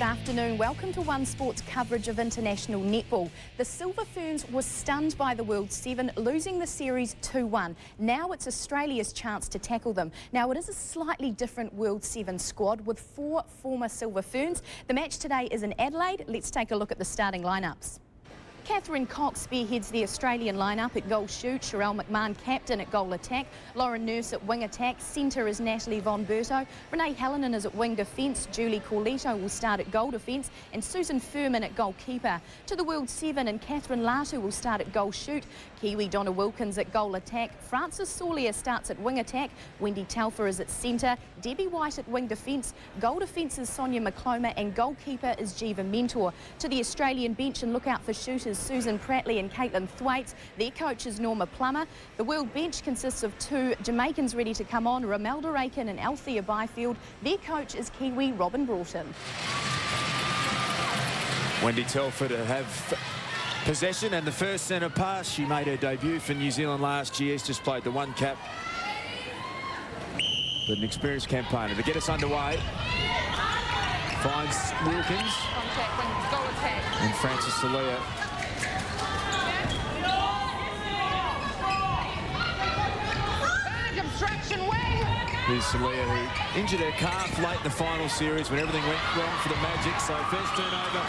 Good afternoon. Welcome to One Sports coverage of international netball. The Silver Ferns were stunned by the World Seven, losing the series 2-1. Now it's Australia's chance to tackle them. Now it is a slightly different World Seven squad with 4 former Silver Ferns. The match today is in Adelaide. Let's take a look at the starting lineups. Catherine Cox spearheads the Australian lineup at goal shoot. Sharelle McMahon captain at goal attack. Lauren Nurse at wing attack. Centre is Natalie Von Berto. Renee Hallinan is at wing defence. Julie Corletto will start at goal defence. And Susan Furman at goalkeeper. To the World Seven, and Catherine Latu will start at goal shoot. Kiwi Donna Wilkins at goal attack. Frances Saulier starts at wing attack. Wendy Telfer is at centre. Debbie White at wing defence. Goal defence is Sonia McCloma, and goalkeeper is Jiva Mentor. To the Australian bench, and look out for shooters Susan Prattley and Caitlin Thwaites. Their coach is Norma Plummer. The world bench consists of 2 Jamaicans ready to come on, Romelda Aiken and Althea Byfield. Their coach is Kiwi Robin Broughton. Wendy Telfer to have possession and the first centre pass. She made her debut for New Zealand last year. She's just played the one cap. But an experienced campaigner to get us underway. Finds Wilkins. And Frances Saulier. Here's Saulier, who injured her calf late in the final series when everything went wrong for the Magic. So first turnover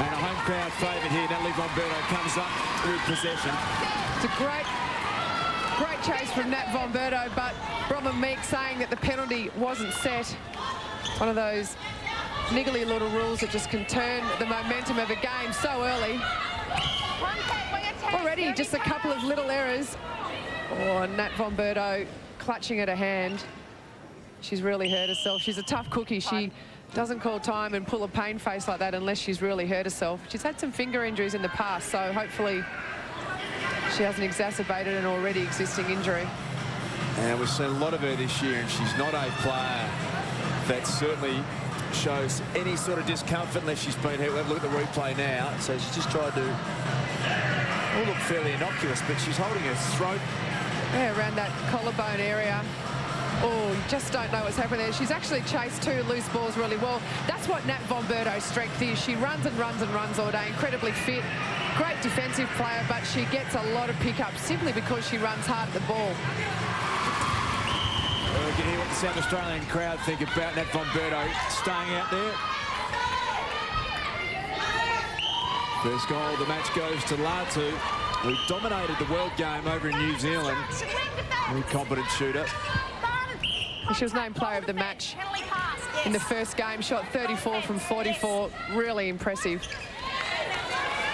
and a home crowd favourite here. Natalie Von Berto comes up with possession. It's a great chase from Nat Von Berto, but Bronwyn Meek saying that the penalty wasn't set. One of those niggly little rules that just can turn the momentum of a game so early. Already just a couple of little errors. Oh, Nat Von Berto clutching at her hand. She's really hurt herself. She's a tough cookie. She doesn't call time and pull a pain face like that unless she's really hurt herself. She's had some finger injuries in the past, so hopefully she hasn't exacerbated an already existing injury. And we've seen a lot of her this year, and she's not a player that certainly shows any sort of discomfort unless she's been hurt. We'll have a look at the replay now. So she's just tried to all look fairly innocuous, but she's holding her throat. Yeah, around that collarbone area. Oh, you just don't know what's happening there. She's actually chased 2 loose balls really well. That's what Nat Von Berto's strength is. She runs and runs and runs all day, incredibly fit. Great defensive player, but she gets a lot of pickups simply because she runs hard at the ball. Well, we can hear what the South Australian crowd think about Nat Von Berto staying out there. First goal of the match goes to Latu, who dominated the world game over in New Zealand. Very competent shooter. She was named player of the match in the first game. Shot 34 from 44. Really impressive.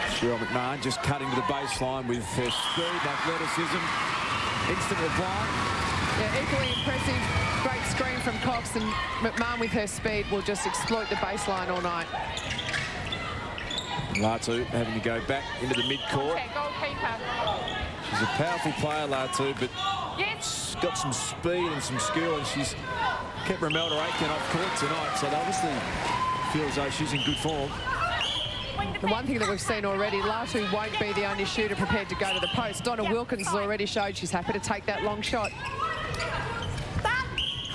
Sharelle McMahon just cutting to the baseline with her speed, athleticism. Instant reply. Yeah, equally impressive. Great screen from Cox, and McMahon with her speed will just exploit the baseline all night. Latu having to go back into the mid-court. She's a powerful player, Latu, but she's got some speed and some skill, and she's kept Romelda Aiken off court tonight, so they obviously feel as though she's in good form. The one thing that we've seen already, Latu won't be the only shooter prepared to go to the post. Donna Wilkins has already showed she's happy to take that long shot.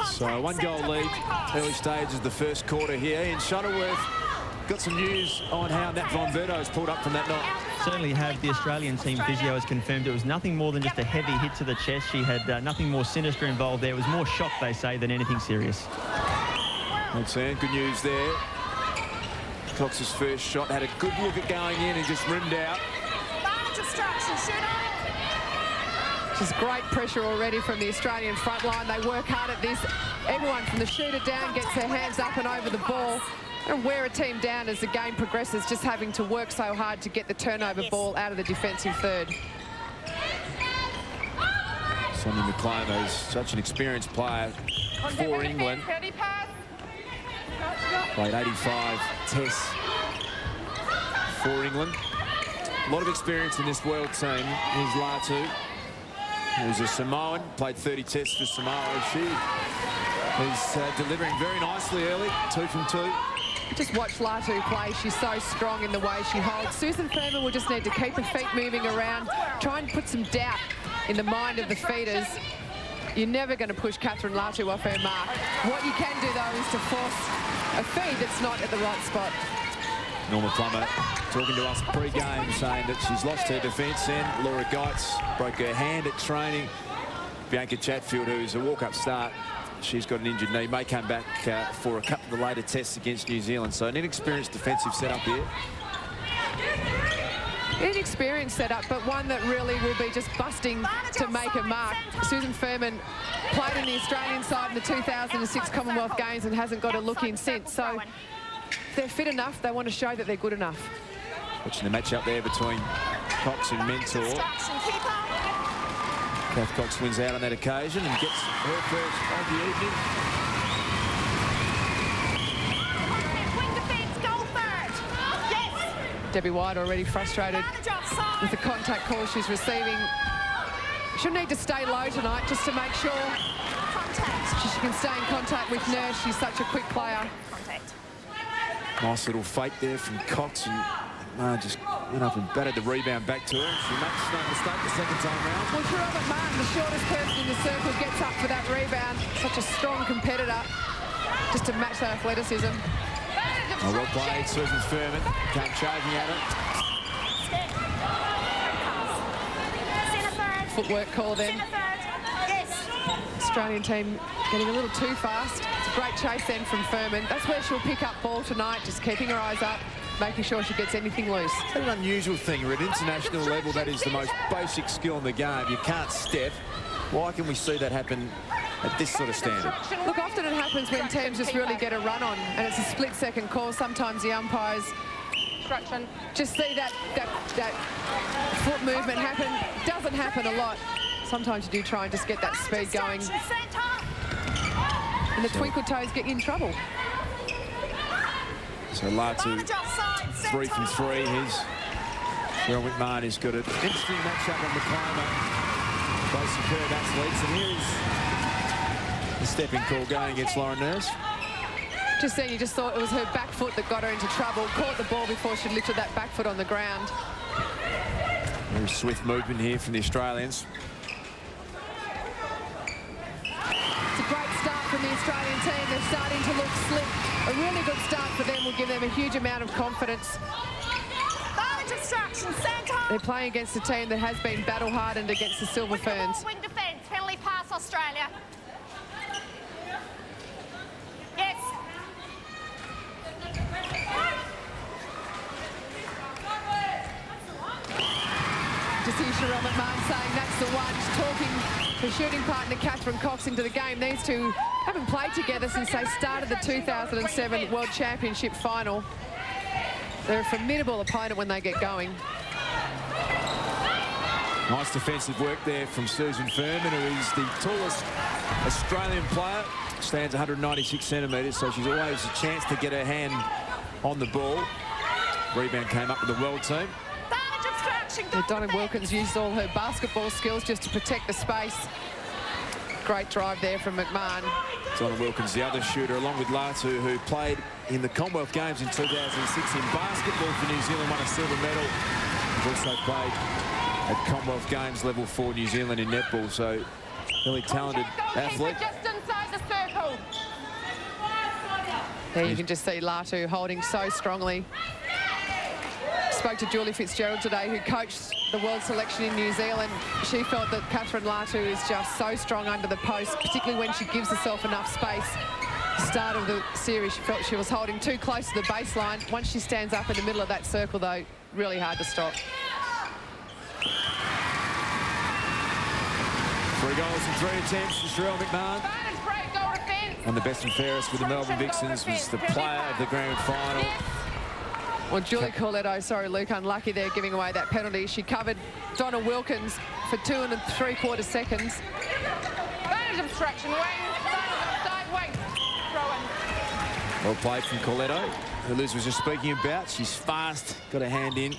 So 1 goal lead, early stages of the first quarter here. In Shuttleworth, got some news on how Nat Von Berto has pulled up from that night. Certainly have. The Australian team physio has confirmed it was nothing more than just a heavy hit to the chest. She had nothing more sinister involved there. It was more shock, they say, than anything serious. That's it. Good news there. Cox's first shot had a good look at going in and just rimmed out. Just great pressure already from the Australian front line. They work hard at this. Everyone from the shooter down gets their hands up and over the ball. And wear a team down as the game progresses, just having to work so hard to get the turnover ball out of the defensive third. Sonia McCloma is such an experienced player for England. Played 85 tests for England. A lot of experience in this world team. Here's Latu, who's a Samoan, played 30 tests for Samoa. She is delivering very nicely early, 2 from 2. Just watch Latu play. She's so strong in the way she holds. Susan Furman will just need to keep her feet moving around, try and put some doubt in the mind of the feeders. You're never going to push Catherine Latu off her mark. What you can do, though, is to force a feed that's not at the right spot. Norma Plummer talking to us pre-game, saying that she's lost her defence end. Laura Geitz broke her hand at training. Bianca Chatfield, who's a walk-up start, she's got an injured knee, may come back for a couple of the later tests against New Zealand. So an inexperienced defensive setup here. Inexperienced setup, but one that really will be just busting to make a mark. Susan Furman played in the Australian side in the 2006 Commonwealth Games and hasn't got a look in since. So if they're fit enough, they want to show that they're good enough. Watching the match up there between Cox and Mentor. Kath Cox wins out on that occasion and gets her first of the evening. Debbie White already frustrated with the contact call she's receiving. She'll need to stay low tonight just to make sure she can stay in contact with Nurse. She's such a quick player. Nice little fake there from Cox, and just went up and batted the rebound back to her. She makes no mistake the second time round. Well, Sherelle McMahon, the shortest person in the circle, gets up for that rebound. Such a strong competitor, just to match her athleticism. Oh, well played, Susan Furman came charging at it. Footwork call then. Australian team getting a little too fast. It's a great chase then from Furman. That's where she'll pick up ball tonight, just keeping her eyes up, making sure she gets anything loose. It's an unusual thing. At international level, that is the most basic skill in the game. You can't step. Why can we see that happen at this sort of standard? Look, often it happens when teams just really get a run on, and it's a split-second call. Sometimes the umpires just see that foot movement happen. Doesn't happen a lot. Sometimes you do try and just get that speed going. And the twinkle toes get you in trouble. So Latu, 3 from 3. Here's Sherelle McMahon, who's got an interesting matchup on McClymont. Both superb athletes, and here's the stepping call going against Lauren Nurse. Just saying, you just thought it was her back foot that got her into trouble. Caught the ball before she lifted that back foot on the ground. Very swift movement here from the Australians. It's a great start from the Australian team. They're starting to look slick. A really good start for them will give them a huge amount of confidence. They're playing against a team that has been battle-hardened against the Silver Ferns. Wing defence, penalty pass, Australia. Yes. To see Sherelle McMahon saying that's the one. She's talking her shooting partner Catherine Cox into the game. These two haven't played together since they started the 2007 World Championship final. They're a formidable opponent when they get going. Nice defensive work there from Susan Furman, who is the tallest Australian player. Stands 196 centimetres, so she's always a chance to get her hand on the ball. Rebound came up with the world team. Donna Wilkins used all her basketball skills just to protect the space. Great drive there from McMahon. Donna Wilkins, the other shooter, along with Latu, who played in the Commonwealth Games in 2006 in basketball for New Zealand, won a silver medal. He's also played at Commonwealth Games level for New Zealand in netball, so really talented athlete. Just inside the circle. There you can just see Latu holding so strongly. Spoke to Julie Fitzgerald today, who coached the world selection in New Zealand. She felt that Catherine Latu is just so strong under the post, particularly when she gives herself enough space. Start of the series, she felt she was holding too close to the baseline. Once she stands up in the middle of that circle, though, really hard to stop. 3 goals and 3 attempts for Sherelle McMahon. And the best and fairest with the Melbourne Vixens was the player of the grand final. Well, Julie Corletto, sorry, Luke, unlucky there giving away that penalty. She covered Donna Wilkins for 2 3/4 seconds. Advantage obstruction, wing, side wing, throw in. Well played from Corletto, who Liz was just speaking about. She's fast, got her hand in.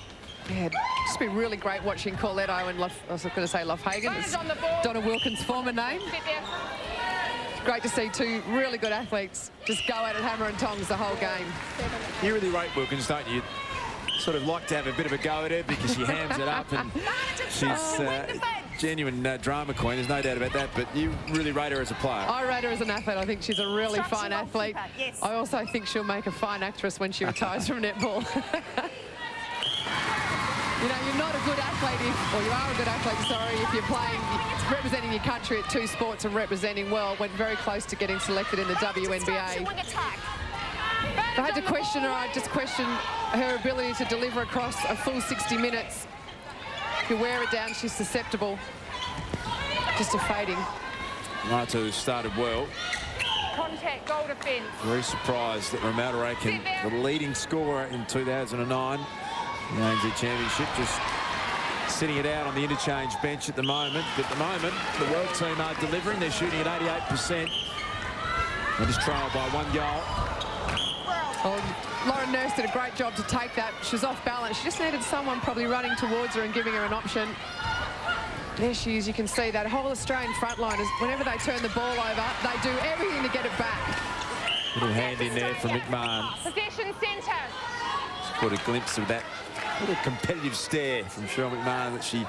Yeah, it's been really great watching Corletto and I was going to say Lofhagen. It's Donna Wilkins' former name. Great to see 2 really good athletes just go at it hammer and tongs the whole game. You really rate Wilkins, don't you? Sort of like to have a bit of a go at her because she hams it up and she's genuine drama queen, there's no doubt about that, but you really rate her as a player. I rate her as an athlete. I think she's a really Obstruction fine athlete. goalkeeper, yes. I also think she'll make a fine actress when she retires from netball. You know, you're not a good athlete or you are a good athlete, sorry, if you're playing, representing your country at 2 sports and representing well. Went very close to getting selected in the WNBA. Wing attack. If I had to question her, I'd just question her ability to deliver across a full 60 minutes. If you wear it down, she's susceptible just to fading. Latu started well. Contact, goal defence. Very surprised that Ramona Rakin, the leading scorer in 2009, the ANZ Championship, just sitting it out on the interchange bench at the moment. But at the moment, the world team are delivering. They're shooting at 88%. They just trailed by 1 goal. Oh, Lauren Nurse did a great job to take that. She was off balance. She just needed someone probably running towards her and giving her an option. There she is. You can see that whole Australian front line is, whenever they turn the ball over, they do everything to get it back. Little hand in there from McMahon. Possession centre. Just caught a glimpse of that little competitive stare from Cheryl McMahon that she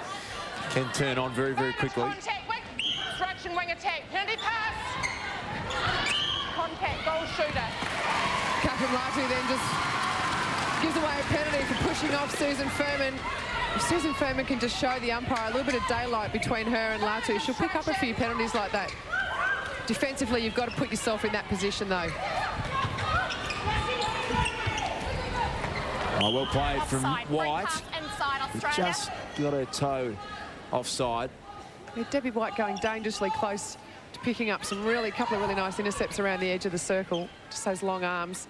can turn on very, very quickly. Contact, wing. Obstruction, wing attack. Penalty pass. Contact, goal shooter. Catherine Latu then just gives away a penalty for pushing off Susan Furman. If Susan Furman can just show the umpire a little bit of daylight between her and Latu, she'll pick up a few penalties like that. Defensively, you've got to put yourself in that position, though. Oh, well played from Offside, free White. pass inside Who Australia. just got her toe offside. Yeah, Debbie White going dangerously close to picking up some couple of really nice intercepts around the edge of the circle. Just those long arms.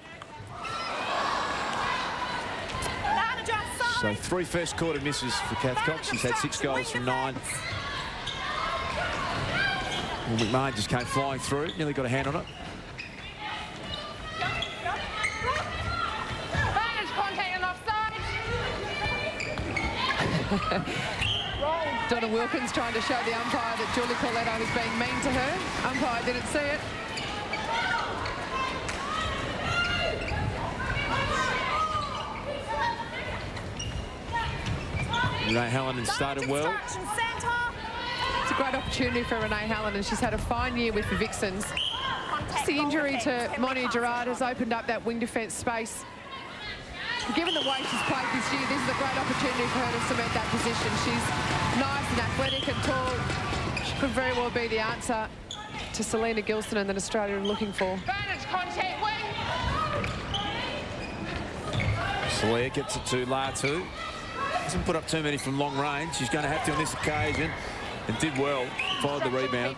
Advantage So offside. 3 first quarter misses for Kath Cox. She's had 6 goals from 9. Well, McMahon just came flying through, nearly got a hand on it. Advantage contact and offside. Donna Wilkins trying to show the umpire that Julie Corletto was being mean to her. Umpire didn't see it. Renee Hallinan started well. Obstruction centre. It's a great opportunity for Renee Hallinan, and she's had a fine year with the Vixens. Just the injury to Monia Gerard has opened up that wing defence space. Given the way she's played this year, this is a great opportunity for her to cement that position. She's nice and athletic and tall. She could very well be the answer to Selena Gilson that Australia are looking for. Advantage contact, wing. Salia gets it to Latu. Hasn't put up too many from long range. She's going to have to on this occasion, and did well. Followed the rebound.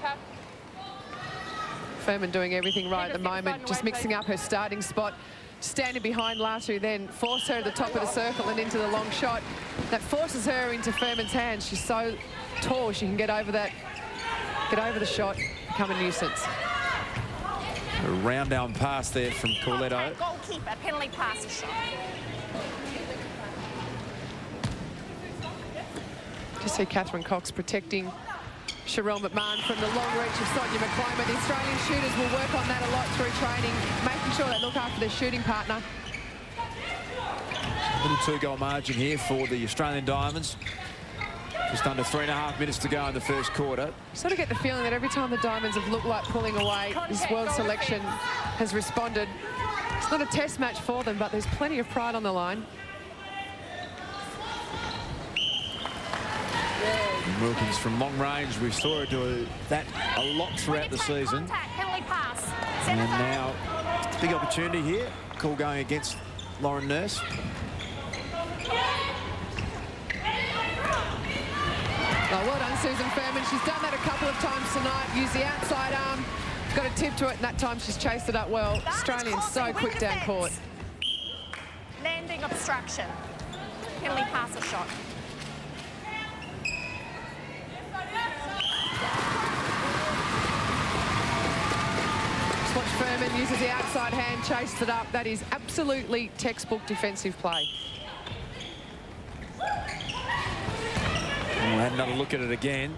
Furman doing everything right at the moment, just mixing up her starting spot. Standing behind Latu, then forced her to the top of the circle and into the long shot. That forces her into Furman's hands. She's so tall, she can get over that, get over the shot, become a nuisance. A round down pass there from Corletto. Contact, goalkeeper, penalty pass shot. You see Catherine Cox protecting Cheryl McMahon from the long reach of Sonia McClymont. The Australian shooters will work on that a lot through training, making sure they look after their shooting partner. Little 2-goal margin here for the Australian Diamonds. Just under 3.5 minutes to go in the first quarter. Sort of get the feeling that every time the Diamonds have looked like pulling away, this world selection has responded. It's not a test match for them, but there's plenty of pride on the line. And Wilkins from long range, we saw her do that a lot throughout the season. Contact, penalty pass. And Centre now, big opportunity here. Call going against Lauren Nurse. Oh, well done, Susan Furman. She's done that a couple of times tonight. Used the outside arm, got a tip to it, and that time she's chased it up well. Australians so quick down court. Landing obstruction. Penalty pass or shot. Just watch Furman uses the outside hand, chased it up. That is absolutely textbook defensive play. We'll have another look at it again.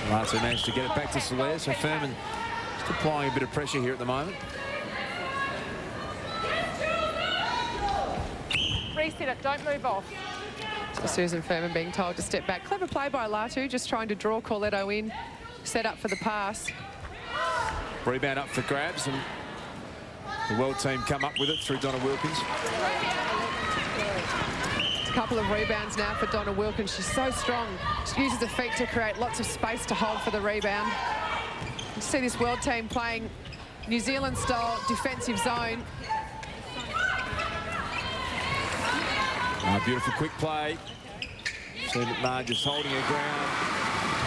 Latu managed to get it back to Soler, so Furman just applying a bit of pressure here at the moment. Reset it, don't move off. So Susan Furman being told to step back. Clever play by Latu, just trying to draw Corletto in, set up for the pass. Rebound up for grabs, and the world team come up with it through Donna Wilkins. A couple of rebounds now for Donna Wilkins. She's so strong. She uses the feet to create lots of space to hold for the rebound. You see this world team playing New Zealand-style defensive zone. Beautiful quick play. Steve McMahon just holding her ground.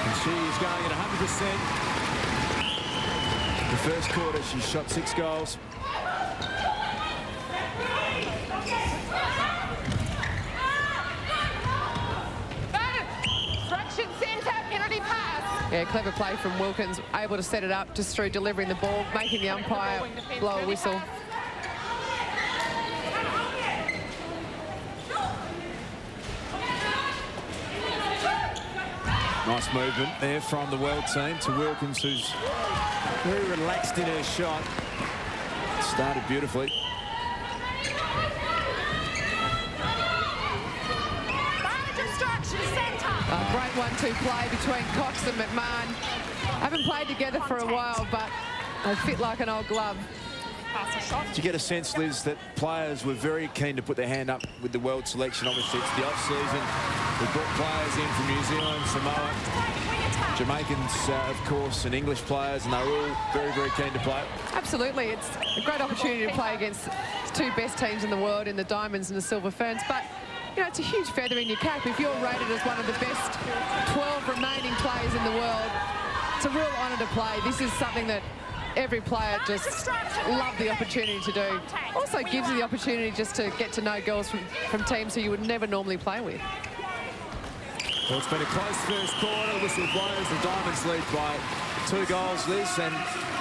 And she is going at 100%. The first quarter, she shot 6 goals. Obstruction centre, penalty pass. Yeah, clever play from Wilkins, able to set it up just through delivering the ball, making the umpire blow a whistle. Nice movement there from the world team to Wilkins, who's very relaxed in her shot. Started beautifully. Obstruction centre. A great 1-2 play between Cox and McMahon. Haven't played together for a while, but they fit like an old glove. Pass a shot. Did you get a sense, Liz, that players were very keen to put their hand up with the world selection? Obviously, it's the off-season. We brought players in from New Zealand, Samoa, Jamaicans, of course, and English players, and they were all very, very keen to play. Absolutely. It's a great opportunity to play against the 2 best teams in the world in the Diamonds and the Silver Ferns. But, you know, it's a huge feather in your cap. If you're rated as one of the best 12 remaining players in the world, it's a real honour to play. This is something that every player just loved the opportunity to do. Also gives you the opportunity just to get to know girls from teams who you would never normally play with. Well, it's been a close first quarter. Whistle blows. The Diamonds lead by 2 goals, Liz, and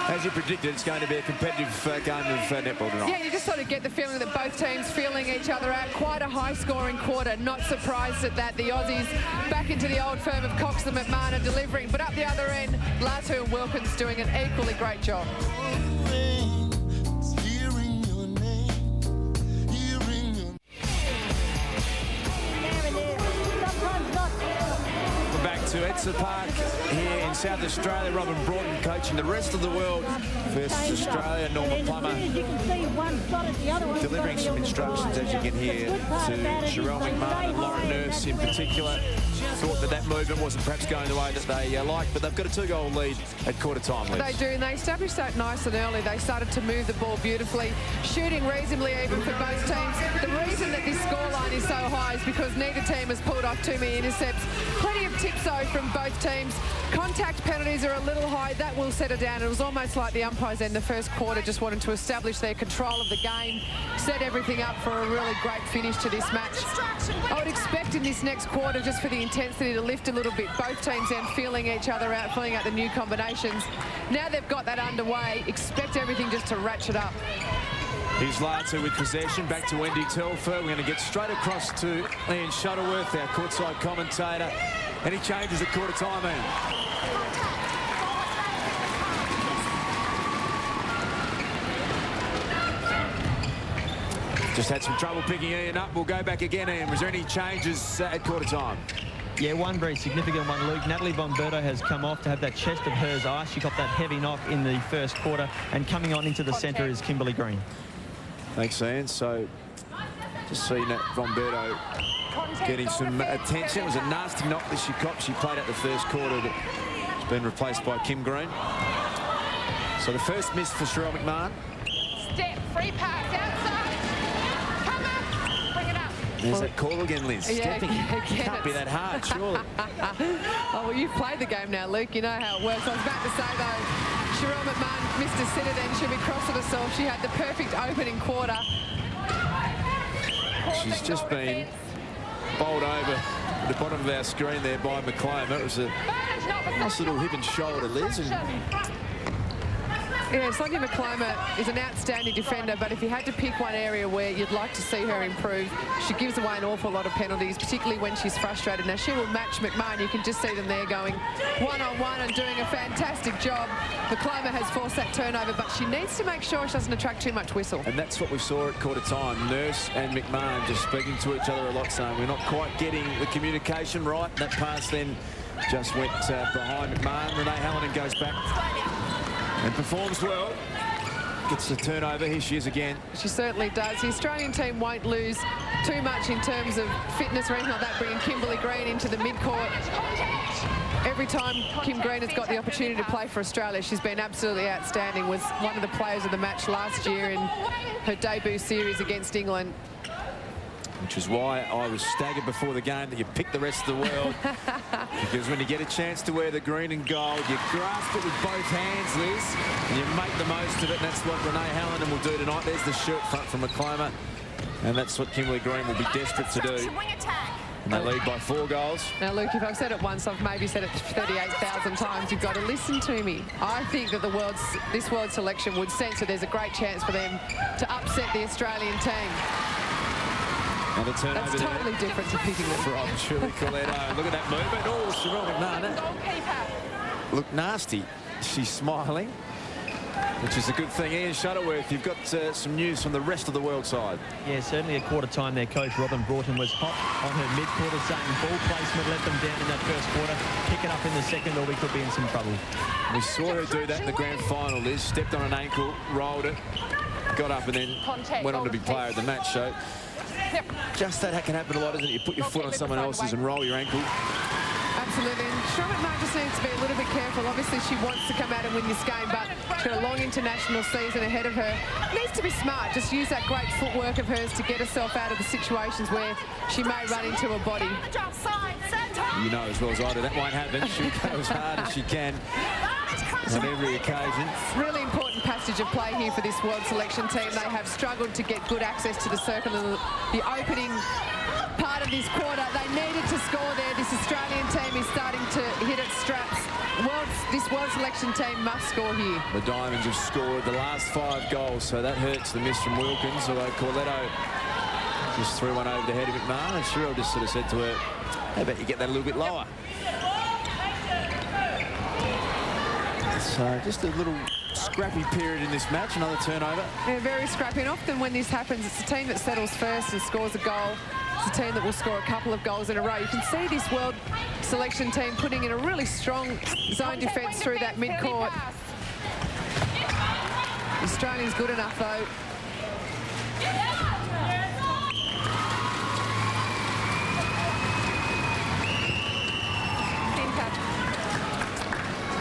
as you predicted, it's going to be a competitive game of netball tonight. Yeah, you just sort of get the feeling that both teams feeling each other out. Quite a high-scoring quarter. Not surprised at that. The Aussies back into the old firm of Cox and McMahon are delivering, but up the other end, Latu and Wilkins doing an equally great job. Back to Edsa Park here in South Australia. Robin Broughton coaching the rest of the world versus Australia. Norma Plummer delivering some instructions, as you can hear, to Sherelle McMahon and Lauren Nurse in particular. Thought that movement wasn't perhaps going the way that they liked, but they've got a 2-goal lead at quarter time. They do, and they established that nice and early. They started to move the ball beautifully, shooting reasonably even for both teams. The reason that this scoreline is so high is because neither team has pulled off too many intercepts. Plenty of tips though from both teams. Contact penalties are a little high. That will settle down. It was almost like the umpires in the first quarter just wanted to establish their control of the game, set everything up for a really great finish to this match. I would expect in this next quarter just for the intensity to lift a little bit. Both teams then feeling each other out, feeling out the new combinations. Now they've got that underway, expect everything just to ratchet up. Here's Latu with possession, back to Wendy Telfer. We're going to get straight across to Ian Shuttleworth, our courtside commentator. Any changes at quarter time, Ian? Just had some trouble picking Ian up. We'll go back again, Ian. Was there any changes at quarter time? Yeah, one very significant one, Luke. Natalie Bomberto has come off to have that chest of hers iced. She got that heavy knock in the first quarter, and coming on into the centre is Kimberly Green. Thanks, Ian. So just seeing that Bomberto getting some attention. It was a nasty knock that she copped. She played out the first quarter, but it's been replaced by Kim Green. So the first miss for Sherelle McMahon. Step, free pass, outside. Come up, bring it up. There's that call again, Liz. Yeah, Stepping can't be that hard, surely. Oh, well, you've played the game now, Luke. You know how it works. I was about to say, though, Sherelle McMahon missed a sitter then. She'll be cross at herself. She had the perfect opening quarter. She's just been bowled over at the bottom of our screen there by McLean. That was a nice little hip and shoulder, Liz. And Yeah, Sonia McCloma is an outstanding defender, but if you had to pick one area where you'd like to see her improve, she gives away an awful lot of penalties, particularly when she's frustrated. Now, she will match McMahon. You can just see them there going one-on-one and doing a fantastic job. McCloma has forced that turnover, but she needs to make sure she doesn't attract too much whistle. And that's what we saw at quarter time. Nurse and McMahon just speaking to each other a lot, saying we're not quite getting the communication right. That pass then just went behind McMahon. Renee Hallinan goes back and performs well. Gets the turnover. Here she is again. She certainly does. The Australian team won't lose too much in terms of fitness or anything like that, bringing Kimberly Green into the mid-court. Every time Kim Green has got the opportunity to play for Australia, she's been absolutely outstanding. Was one of the players of the match last year in her debut series against England. Which is why I was staggered before the game that you picked the rest of the world. Because when you get a chance to wear the green and gold, you grasp it with both hands, Liz, and you make the most of it, and that's what Renee Hallinan will do tonight. There's the shirt front from McCloma, and that's what Kimberly Green will be desperate to do. And they lead by 4 goals. Now, Luke, if I've said it once, I've maybe said it 38,000 times. You've got to listen to me. I think that this world selection would sense that there's a great chance for them to upset the Australian team. Another turnover. That's totally different to picking them. From Shirley Coletto. Look at that movement. Oh, Sherelle McMahon. Look nasty. She's smiling, which is a good thing. Ian Shuttleworth, you've got some news from the rest of the world side. Yeah, certainly at quarter time there, coach Robin Broughton was hot on her mid-quarter, saying ball placement let them down in that first quarter. Pick it up in the second or we could be in some trouble. We saw her do that in the grand final, Liz. Stepped on an ankle, rolled it, got up and then went on to be player of the match. So just that can happen a lot, doesn't it? You put your foot on someone else's and roll your ankle. Absolutely. And Sherelle McMahon just needs to be a little bit careful. Obviously, she wants to come out and win this game, but she's got a long international season ahead of her. Needs to be smart. Just use that great footwork of hers to get herself out of the situations where she may run into a body. You know as well as I do, that won't happen. She'll go as hard as she can on every occasion. Really important passage of play here for this world selection team. They have struggled to get good access to the circle in the opening part of this quarter. They needed to score there. This Australian team is starting to hit its straps. This world selection team must score here. The Diamonds have scored the last 5 goals, so that hurts the miss from Wilkins, although Coletto just threw one over the head of McMahon, and Sherelle just sort of said to her, how about you get that a little bit lower? So just a little scrappy period in this match, another turnover. Yeah, very scrappy, and often when this happens, it's the team that settles first and scores a goal. It's a team that will score a couple of goals in a row. You can see this world selection team putting in a really strong zone defence through that mid-court. Australia's good enough, though.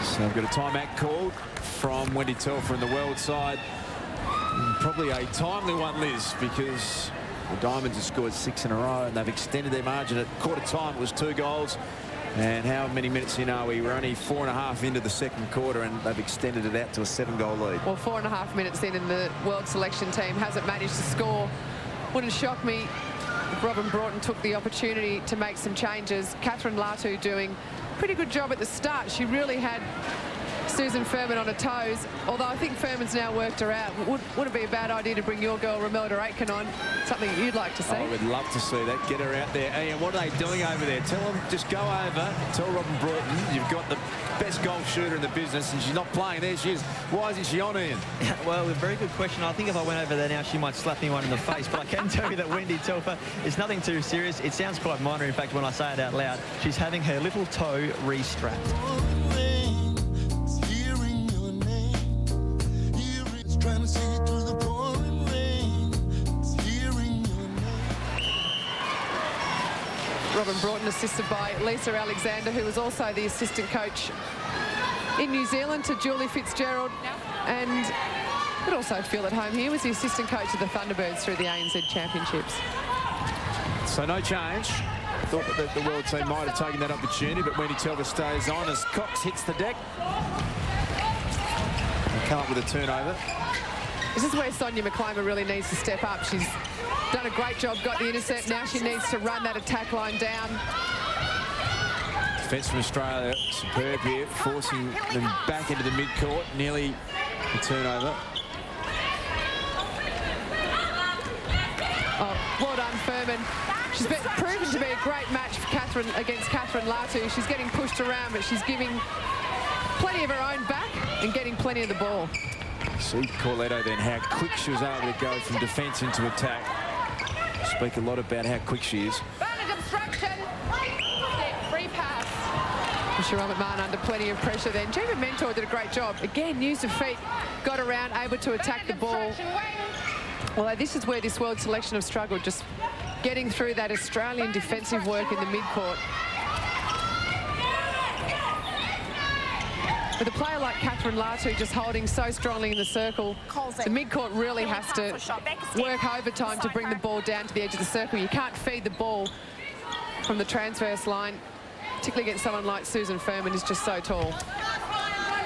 So we've got a timeout called from Wendy Telfer in the world side. And probably a timely one, Liz, because the Diamonds have scored 6 in a row and they've extended their margin. At quarter time it was 2 goals. And how many minutes in are we? We're only 4.5 into the second quarter and they've extended it out to a 7-goal lead. Well, 4.5 minutes in and the world selection team hasn't managed to score. Wouldn't shock me if Robin Broughton took the opportunity to make some changes. Catherine Latu doing a pretty good job at the start. She really had Susan Furman on her toes, although I think Furman's now worked her out. Would it be a bad idea to bring your girl Romelda Aitken on? Something you'd like to see? I would love to see that. Get her out there. Ian, what are they doing over there? Tell them, just go over, tell Robin Broughton you've got the best golf shooter in the business and she's not playing. There she is. Why isn't she on, Ian? Well, a very good question. I think if I went over there now, she might slap me one in the face. But I can tell you that Wendy Telfer is nothing too serious. It sounds quite minor. In fact, when I say it out loud, she's having her little toe re-strapped. Robin Broughton assisted by Lisa Alexander, who was also the assistant coach in New Zealand to Julie Fitzgerald, and would also feel at home here, was the assistant coach of the Thunderbirds through the ANZ Championships. So no change. Thought that the world team might have taken that opportunity, but Wendy Telfer stays on as Cox hits the deck. They come up with a turnover. This is where Sonia McCloma really needs to step up. She's done a great job, got the intercept. Now she needs to run that attack line down. Defence from Australia, superb here, forcing them back into the mid-court. Nearly The turnover. Oh, well done, Furman. She's been proven to be a great match for Catherine against Catherine Latu. She's getting pushed around, but she's giving plenty of her own back and getting plenty of the ball. See Corletto then, how quick she was able to go from defence into attack. Speak a lot about how quick she is. Advantage obstruction. Free pass. Sharon McMahon under plenty of pressure then. Gemma Mentor did a great job. Again, used her feet, got around, able to attack the ball. Although this is where this world selection have struggled, just getting through that Australian defensive work in the mid-court. With a player like Catherine Latu just holding so strongly in the circle, the mid-court really has to work overtime to bring the ball down to the edge of the circle. You can't feed the ball from the transverse line, particularly against someone like Susan Furman, who's just so tall.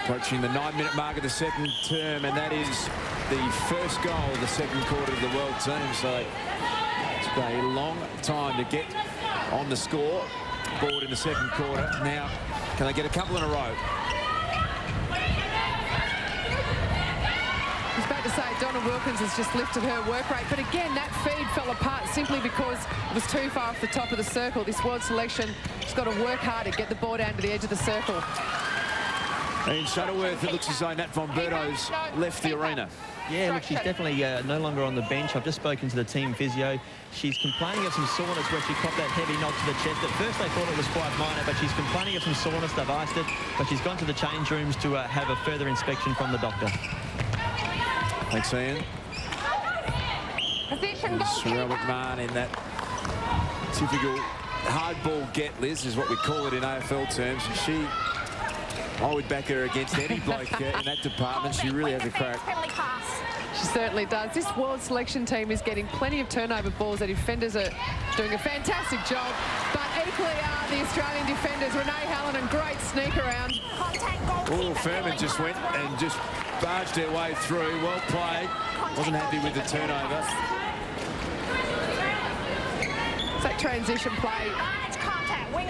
Approaching the 9-minute mark of the second term, and that is the first goal of the second quarter of the world team. So it's a long time to get on the score board in the second quarter. Now, can they get a couple in a row? I was about to say Donna Wilkins has just lifted her work rate, but again that feed fell apart simply because it was too far off the top of the circle. This world selection has got to work hard to get the ball down to the edge of the circle. In Shuttleworth, it looks as though Nat Von Berto's left the arena. Yeah, look, she's definitely no longer on the bench. I've just spoken to the team physio. She's complaining of some soreness where she copped that heavy knock to the chest. At first they thought it was quite minor, but she's complaining of some soreness. They've iced it, but she's gone to the change rooms to have a further inspection from the doctor. Thanks, Ian. Position Sherelle McMahon in that typical hardball get, Liz, is what we call it in AFL terms. And I would back her against any bloke in that department. She really has a crack. She certainly does. This world selection team is getting plenty of turnover balls. The defenders are doing a fantastic job, but equally are the Australian defenders. Renee Hallinan, great sneak around. Oh, Furman just went and just barged her way through. Well played. Wasn't happy with the turnover. It's that transition play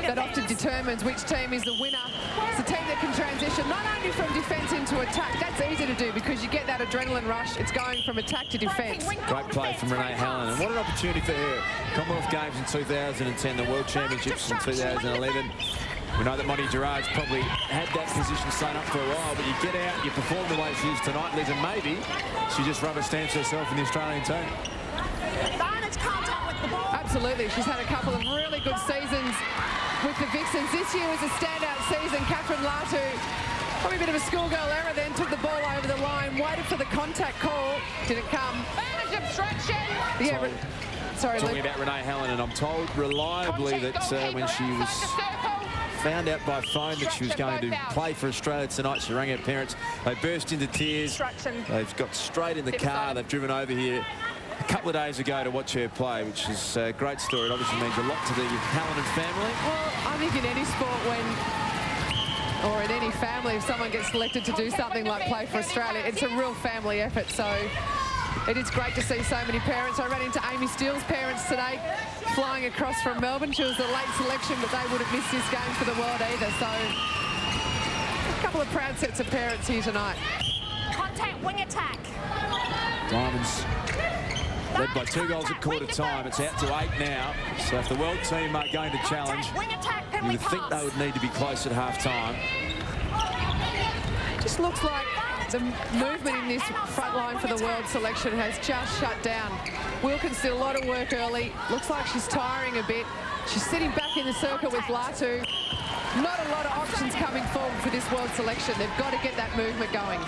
that often determines which team is the winner. It's the team that can transition not only from defence into attack. That's easy to do because you get that adrenaline rush. It's going from attack to defence. Great play from Renee Hallinan. And what an opportunity for her. Commonwealth Games in 2010, the World Championships in 2011. We know that Monty Gerard's probably had that position sewn up for a while, but you get out, you perform the way she is tonight, Liz, and maybe she just rubber stamps herself in the Australian team. Absolutely. She's had a couple of really good seasons with the Vixens. This year was a standout season. Catherine Latu, probably a bit of a schoolgirl error then, took the ball over the line, waited for the contact call, didn't come. Advantage obstruction. Yeah, sorry, Talking Luke. about Renee Hallinan, I'm told reliably that when she was found out by phone that she was going to play for Australia tonight, she rang her parents. They burst into tears. They've got straight in the car. They've driven over here a couple of days ago to watch her play, which is a great story. It obviously means a lot to the Hallinan family. Well, I think in any sport or in any family, if someone gets selected to do something like play for Australia, it's a real family effort. So it is great to see so many parents. I ran into Amy Steele's parents today, flying across from Melbourne. She was the late selection, but they wouldn't miss this game for the world either. So a couple of proud sets of parents here tonight. Contact wing attack. Diamonds led by 2 goals at quarter time. It's out to 8 now. So if the world team are going to challenge, you would think they would need to be close at half time. It just looks like the movement in this front line for the world selection has just shut down. Wilkins did a lot of work early. Looks like she's tiring a bit. She's sitting back in the circle with Latu. Not a lot of options coming forward for this world selection. They've got to get that movement going.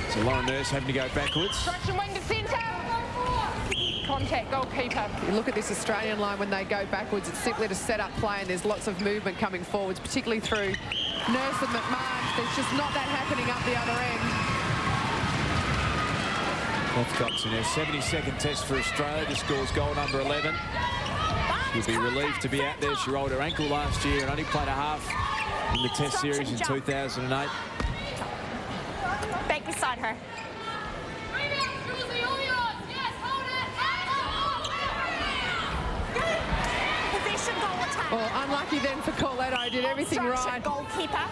So Lauren Nurse having to go backwards. Wing to centre. Contact goalkeeper. You look at this Australian line when they go backwards, it's simply to set up play, and there's lots of movement coming forwards, particularly through Nurse and McMahon. There's just not that happening up the other end. Beth Cox in her 72nd test for Australia. This scores goal number 11. She'll be relieved to be out there. She rolled her ankle last year and only played a half in the test series in 2008. Back beside her. Possession goal attack. attack. Oh, unlucky then for Corletto. Did everything Obstruction, right. goalkeeper.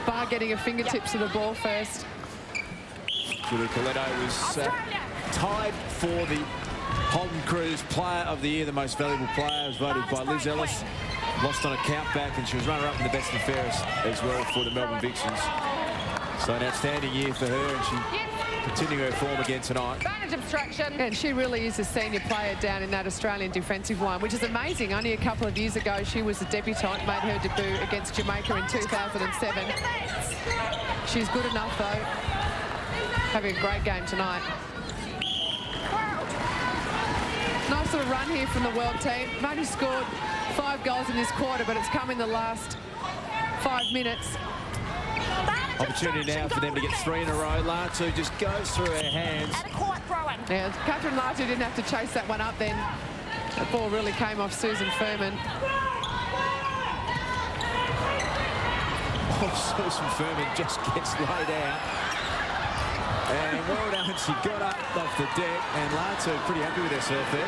Bar getting her fingertips to the ball first. Julie Corletto was Australia. tied for the Holden Cruise Player of the Year, the most valuable player, was voted by Liz Ellis. Lost on a countback, and she was runner-up in the best and fairest as well for the Melbourne Vixens. So an outstanding year for her, and she continuing her form again tonight. Advantage obstruction. And she really is a senior player down in that Australian defensive line, which is amazing. Only a couple of years ago, she was a debutante, made her debut against Jamaica in 2007. She's good enough, though. Having a great game tonight. Nice little run here from the world team. Only scored 5 goals in this quarter, but it's come in the last 5 minutes. Opportunity now for them to get 3 in a row. Latu just goes through her hands. And a court throw-in. Yeah, Catherine Latu didn't have to chase that one up then. That ball really came off Susan Furman. Oh, Susan Furman just gets laid out. And well done, she got up off the deck, and Latu pretty happy with herself there.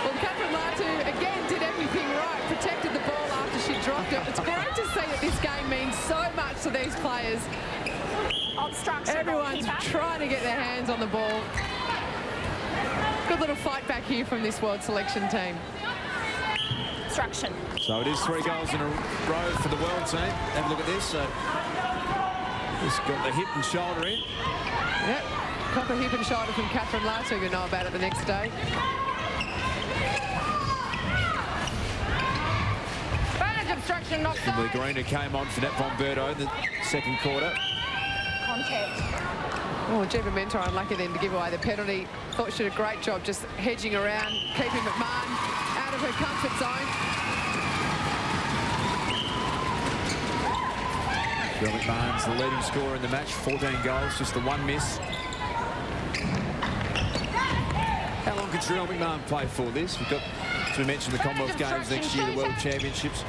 Well, Catherine Latu again did everything right, protected the ball after she dropped it. It's great to see that this game means so much to these players. Obstruction, Everyone's goalkeeper. trying to get their hands on the ball. Good little fight back here from this world selection team. Obstruction. So it is 3 goals in a row for the world team. Have a look at this. So he's got the hip and shoulder in. Yep, copper hip and shoulder from Catherine Latu, you know about it the next day. Advantage obstruction, knocked Kimberly off. Green, who came on for Nat Bomberto in the second quarter. Contact. Oh, Jeva Mentor unlucky then to give away the penalty. Thought she did a great job just hedging around, keeping McMahon out of her comfort zone. Cheryl McMahon's the leading scorer in the match, 14 goals, just the 1 miss. How long can Cheryl McMahon play for this? We've got, as we mentioned, the Commonwealth Games next year, the World Championships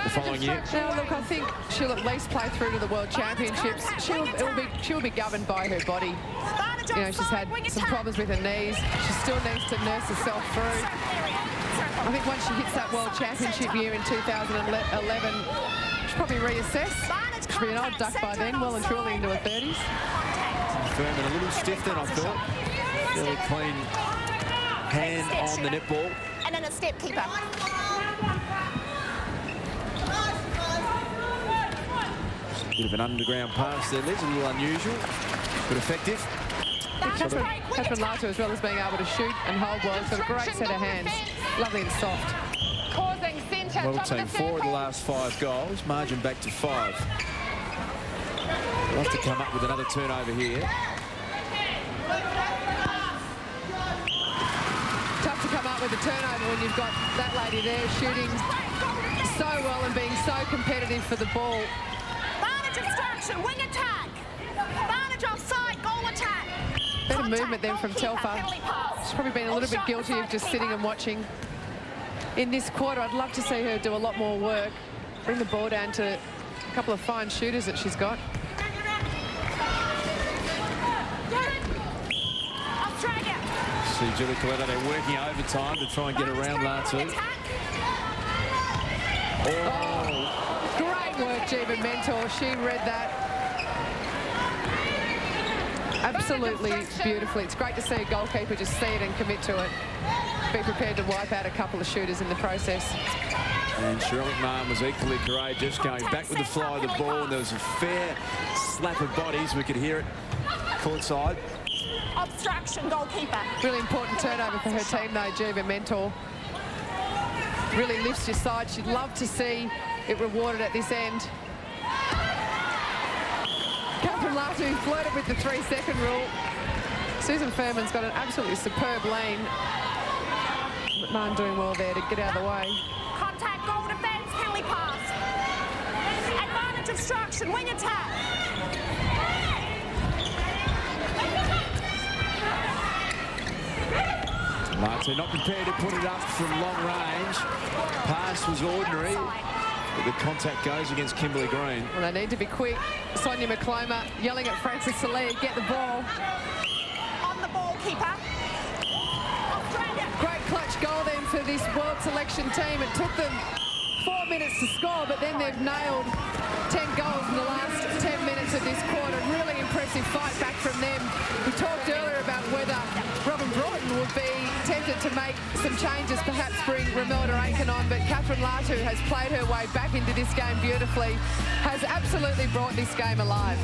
the following year. Now, look, I think she'll at least play through to the World Championships. She'll be governed by her body. You know, she's had some problems with her knees. She still needs to nurse herself through. I think once she hits that World Championship year in 2011, she'll probably reassess. She'll be an old duck by then, well and truly into her 30s. Furman a little stiff then, I thought. Really clean hand on the netball. And then a step keeper. Bit of an underground pass there, Liz, a little unusual, but effective. Catherine Latu, as well as being able to shoot and hold well, has got a great set of hands. Lovely and soft. Causing centre. World team 4 of the last 5 goals, margin back to 5. We'll have to come up with another turnover here. Tough to come up with a turnover when you've got that lady there shooting so well and being so competitive for the ball. Advantage obstruction, wing attack. Advantage offside, goal attack. Better movement then from Telfer. She's probably been a little bit guilty of just sitting and watching. In this quarter, I'd love to see her do a lot more work. Bring the ball down to a couple of fine shooters that she's got. Australia. See Julie Corletto, they're working overtime to try and get around Latu. Oh, Great work, Jeva Mentor. She read that absolutely beautifully. It's great to see a goalkeeper just see it and commit to it. Be prepared to wipe out a couple of shooters in the process. and Cheryl McMahon was equally courageous, going back with the flow of the ball, and there was a fair slap of bodies. We could hear it courtside. Obstruction, goalkeeper. Really important turnover for her team, though, Jeva Mentor. Really lifts your side. She'd love to see it rewarded at this end. Catherine Latu flirted with the 3-second rule. Susan Furman's got an absolutely superb lean. McMahon doing well there to get out of the way. Contact, goal defence, penalty pass. Advantage obstruction, wing attack. Latu not prepared to put it up from long range. Pass was ordinary, but the contact goes against Kimberly Green. Well, they need to be quick. Sonia McCloma yelling at Frances Salee, get the ball. On the ball, keeper. Australia. Great clutch goal then for this world selection team. It took them 4 minutes to score, but then they've nailed 10 goals in the last 10 minutes of this quarter. Really impressive fight back from them. We talked earlier about whether Robin Broughton would be tempted to make some changes, perhaps bring Romelda Aiken on, but Catherine Latu has played her way back into this game beautifully, has absolutely brought this game alive.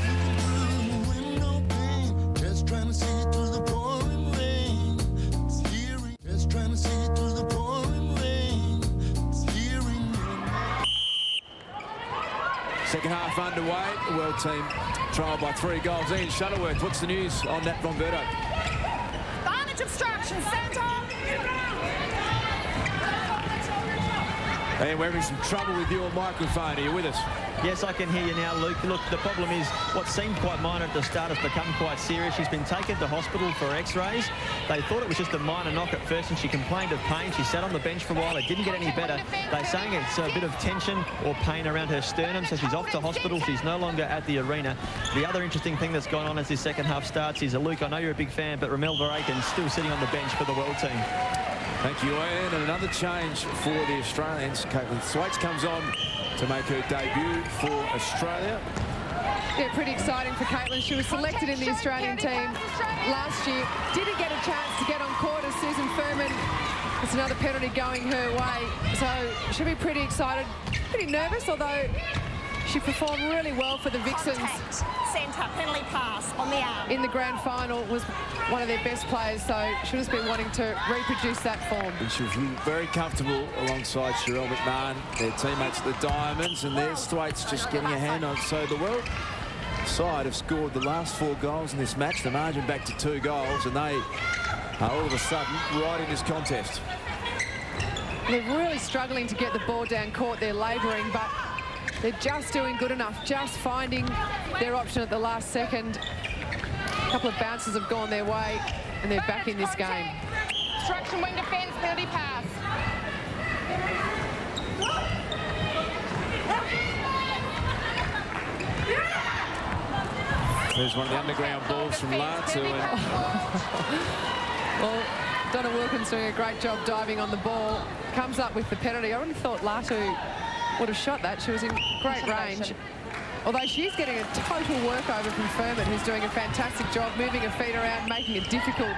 Second half underway. The world team trailed by 3 goals. Ian Shuttleworth, what's the news on Nat Von Berto? Advantage obstruction, centre. And we're having some trouble with your microphone. Are you with us? Yes, I can hear you now, Luke. Look, the problem is what seemed quite minor at the start has become quite serious. She's been taken to hospital for x-rays. They thought it was just a minor knock at first and she complained of pain. She sat on the bench for a while. It didn't get any better. They're saying it's a bit of tension or pain around her sternum, so she's off to hospital. She's no longer at the arena. The other interesting thing that's gone on as this second half starts is, Luke, I know you're a big fan, but Romelda Aiken's still sitting on the bench for the world team. Thank you, Ian. And another change for the Australians. Caitlin Thwaites comes on to make her debut for Australia. Yeah, pretty exciting for Caitlin. She was selected in the Australian team last year. Didn't get a chance to get on court as Susan Furman. It's another penalty going her way. So she'll be pretty excited, pretty nervous, although she performed really well for the Vixens. Contact, centre, penalty pass on the arm. In the grand final, was one of their best players, so she'll just be wanting to reproduce that form. And she'll be very comfortable alongside Cheryl McMahon, their teammates at the Diamonds, and there's Thwaites just getting a hand on. So the world side have scored the last 4 goals in this match, the margin back to 2 goals, and they are all of a sudden right in this contest. They're really struggling to get the ball down court. They're labouring, but they're just doing good enough, just finding their option at the last second. A couple of bounces have gone their way, and they're back in this game. Obstruction, wing defence, penalty pass. There's one of the underground balls from Latu. Well, Donna Wilkins doing a great job diving on the ball. Comes up with the penalty. I would have thought Latu would have shot that. She was in great range. Although she's getting a total workover from Furman, who's doing a fantastic job moving her feet around, making it difficult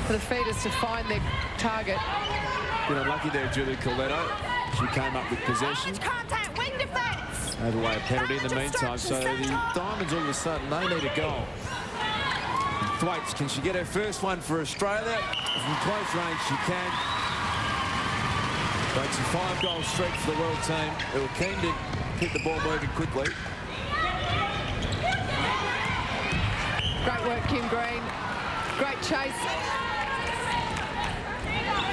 for the feeders to find their target. Been unlucky there, Julie Coletto. She came up with possession. Contact, wing defence. Overway a penalty in the meantime, so the Diamonds all of a sudden, they need a goal. Thwaites, can she get her first one for Australia? From close range, she can. Breaks a 5-goal streak for the world team. They were keen to keep the ball moving quickly. Great work, Kim Green. Great chase.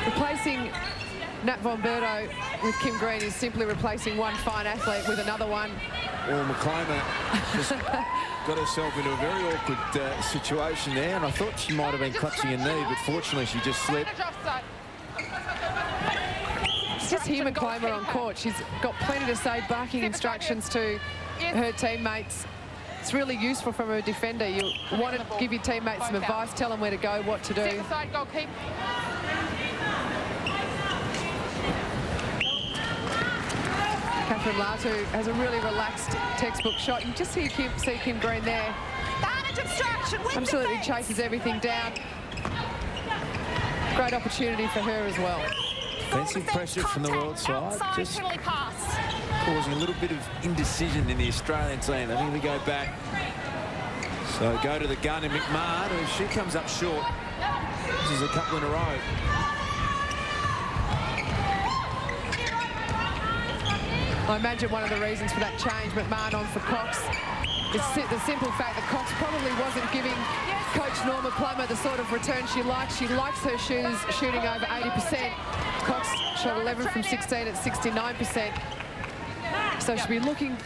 Replacing Nat Von Berto with Kim Green is simply replacing one fine athlete with another one. Well, McClamer just got herself into a very awkward situation there, and I thought she might have been clutching a knee, but fortunately she just slipped. It's just here, McClamer on court. She's got plenty to say, barking instructions to her teammates. It's really useful from a defender. You want to give your teammates some advice, tell them where to go, what to do. Catherine Latu has a really relaxed textbook shot. You just see Kim Green there. Absolutely chases everything down. Great opportunity for her as well. Defensive pressure from the world side, just causing a little bit of indecision in the Australian team. I think we go back. So go to the gun in McMahon, and she comes up short. This is a couple in a row. I imagine one of the reasons for that change, McMahon on for Cox, is the simple fact that Cox probably wasn't giving Coach Norma Plummer the sort of return she likes. She likes her shoes shooting over 80%. Cox shot 11 from 16 at 69%. So she'll be looking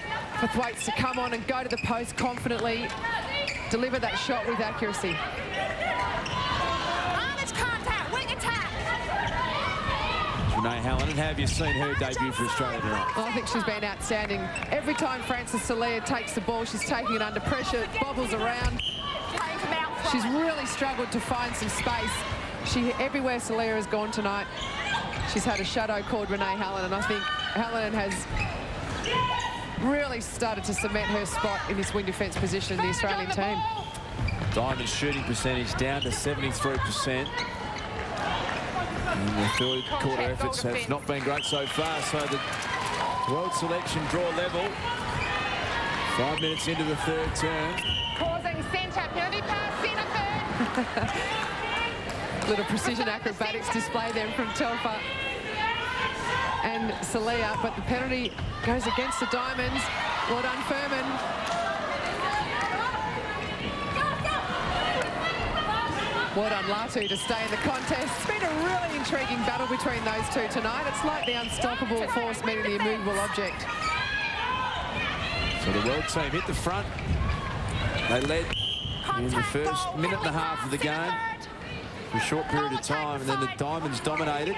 for Thwaites to come on and go to the post confidently, deliver that shot with accuracy. Renee Hallinan, have you seen her debut for Australia tonight? I think she's been outstanding. Every time Frances Salia takes the ball, she's taking it under pressure, bobbles around. She's really struggled to find some space. Everywhere Salia has gone tonight, She's had a shadow called Renee Hallinan, and I think Hallinan has really started to cement her spot in this wing defence position in the Australian team. Diamond's shooting percentage down to 73%. And the third quarter efforts have not been great so far, so the world selection draw level. 5 minutes into the third term. Causing centre, penalty pass, centre third. Little precision acrobatics display there from Telfer and Salia, but the penalty goes against the Diamonds. Well done, Furman. Well done, Latu, to stay in the contest. It's been a really intriguing battle between those two tonight. It's like the unstoppable force meeting the immovable object. So the world team hit the front. They led in the first minute and a half of the game for a short period of time, and then the Diamonds dominated.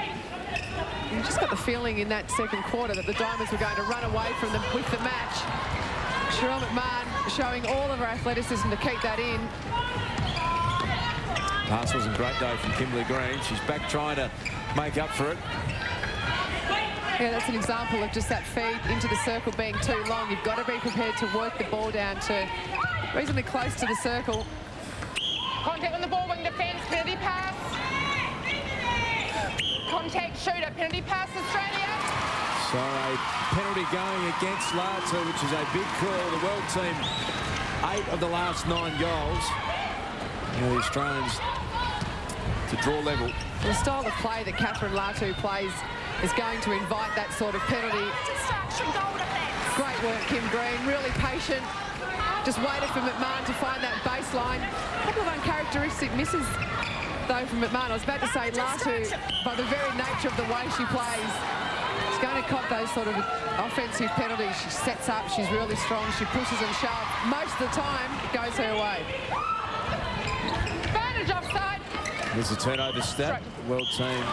You just got the feeling in that second quarter that the Diamonds were going to run away from them with the match. Sherelle McMahon showing all of her athleticism to keep that in. Pass wasn't a great day from Kimberly Green. She's back trying to make up for it. Yeah, that's an example of just that feed into the circle being too long. You've got to be prepared to work the ball down to reasonably close to the circle. Contact on the ball, wing defence, penalty pass. Contact shooter, penalty pass, Australia. So a penalty going against Latu, which is a big call. The world team, 8 of the last 9 goals. You know, the Australians to draw level. The style of play that Catherine Latu plays is going to invite that sort of penalty. Distraction, goal defence. Great work, Kim Green. Really patient. Just waited for McMahon to find that baseline. A couple of uncharacteristic misses, though, from McMahon. I was about to say Latu, by the very nature of the way she plays, she's going to cop those sort of offensive penalties. She sets up, she's really strong, she pushes and shoves. Most of the time, it goes her way. Advantage offside. There's a turnover stat. World team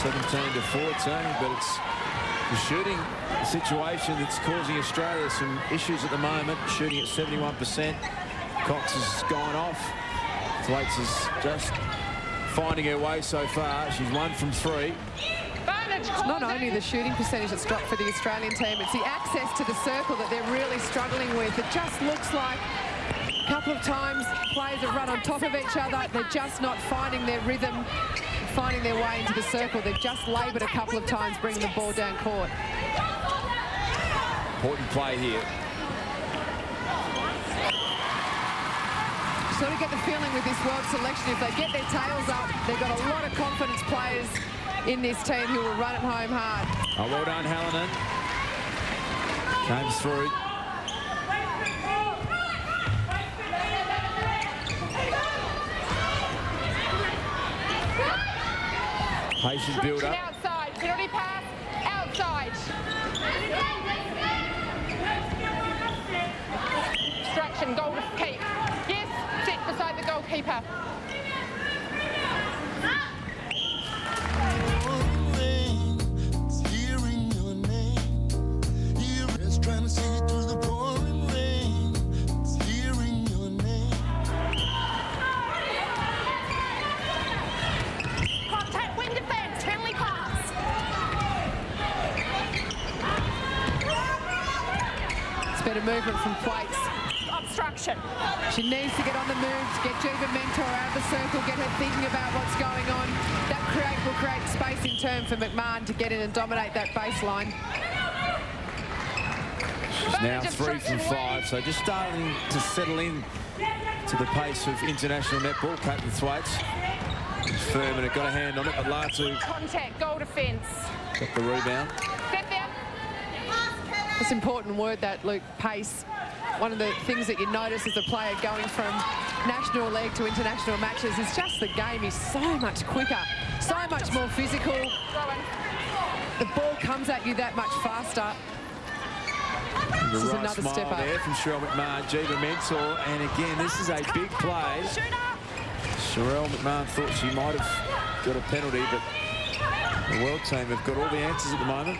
17 to 14, but it's the shooting situation that's causing Australia some issues at the moment. Shooting at 71%. Cox has gone off. Thwaites is just finding her way so far. She's 1 from 3. It's not only the shooting percentage that's dropped for the Australian team, it's the access to the circle that they're really struggling with. It just looks like a couple of times players have run on top of each other. They're just not finding their rhythm, finding their way into the circle. They've just laboured a couple of times bringing the ball down court. Important play here. Sort of get the feeling with this world selection, if they get their tails up, they've got a lot of confidence players in this team who will run it home hard. Oh, well done, Hallinan. Came through. Patient build up. Outside, penalty pass, outside. Distraction, goal to keep. Yes, sit beside the goalkeeper. Contact, wing defence, penalty pass. It's better movement from Thwaites. Obstruction. She needs to get on the move, to get Jiva Mentor out of the circle, get her thinking about what's going on. That will create space in turn for McMahon to get in and dominate that baseline. She's now 3 from 5, so just starting to settle in to the pace of international netball. Caitlin Thwaites is firm and it got a hand on it, but Latu Contact, goal defence. got the rebound. Step there. It's an important word, that, Luke, pace. One of the things that you notice as a player going from national league to international matches is just the game is so much quicker, so much more physical. The ball comes at you that much faster. The This is right another smile step up. there from Sherelle McMahon, Jiva Mentor, and again, this is a big play. Sherelle McMahon thought she might have got a penalty, but the world team have got all the answers at the moment.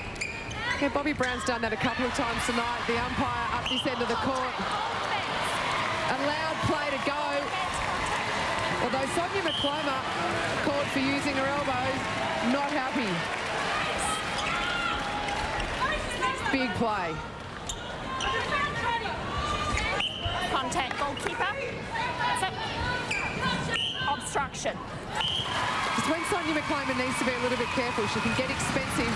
Yeah, Bobby Brown's done that a couple of times tonight. The umpire up this end of the court allowed play to go. Although Sonia McCloma called for using her elbows, not happy. Big play. Contact, goalkeeper. That's it. Obstruction. Just when Sonia McClamer needs to be a little bit careful. She can get expensive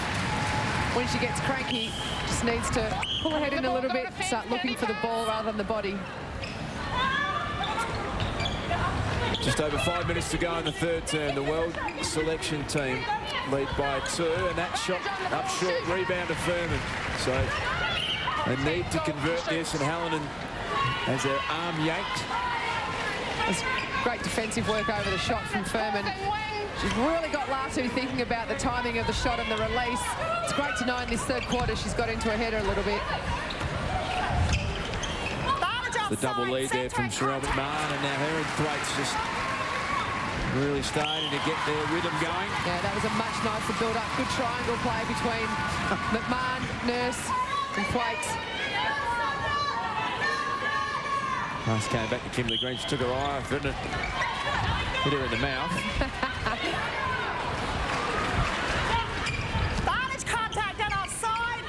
when she gets cranky. Just needs to pull her head in a little bit, start looking for the ball rather than the body. Just over 5 minutes to go in the third term. The world selection team lead by 2, and that shot up short, rebound to Furman. So they need to convert this, and Hallinan has her arm yanked. That's great defensive work over the shot from Furman. She's really got Latu thinking about the timing of the shot and the release. It's great to know in this third quarter she's got into her header a little bit. The double lead there from Sherelle McMahon, and now her and Thwaites just really starting to get their rhythm going. Yeah, that was a much nicer build-up. Good triangle play between McMahon, Nurse and Thwaites. Pass came back to Kimberly Green. She took her eye off, didn't it? Hit her in the mouth. Barnage contact and offside.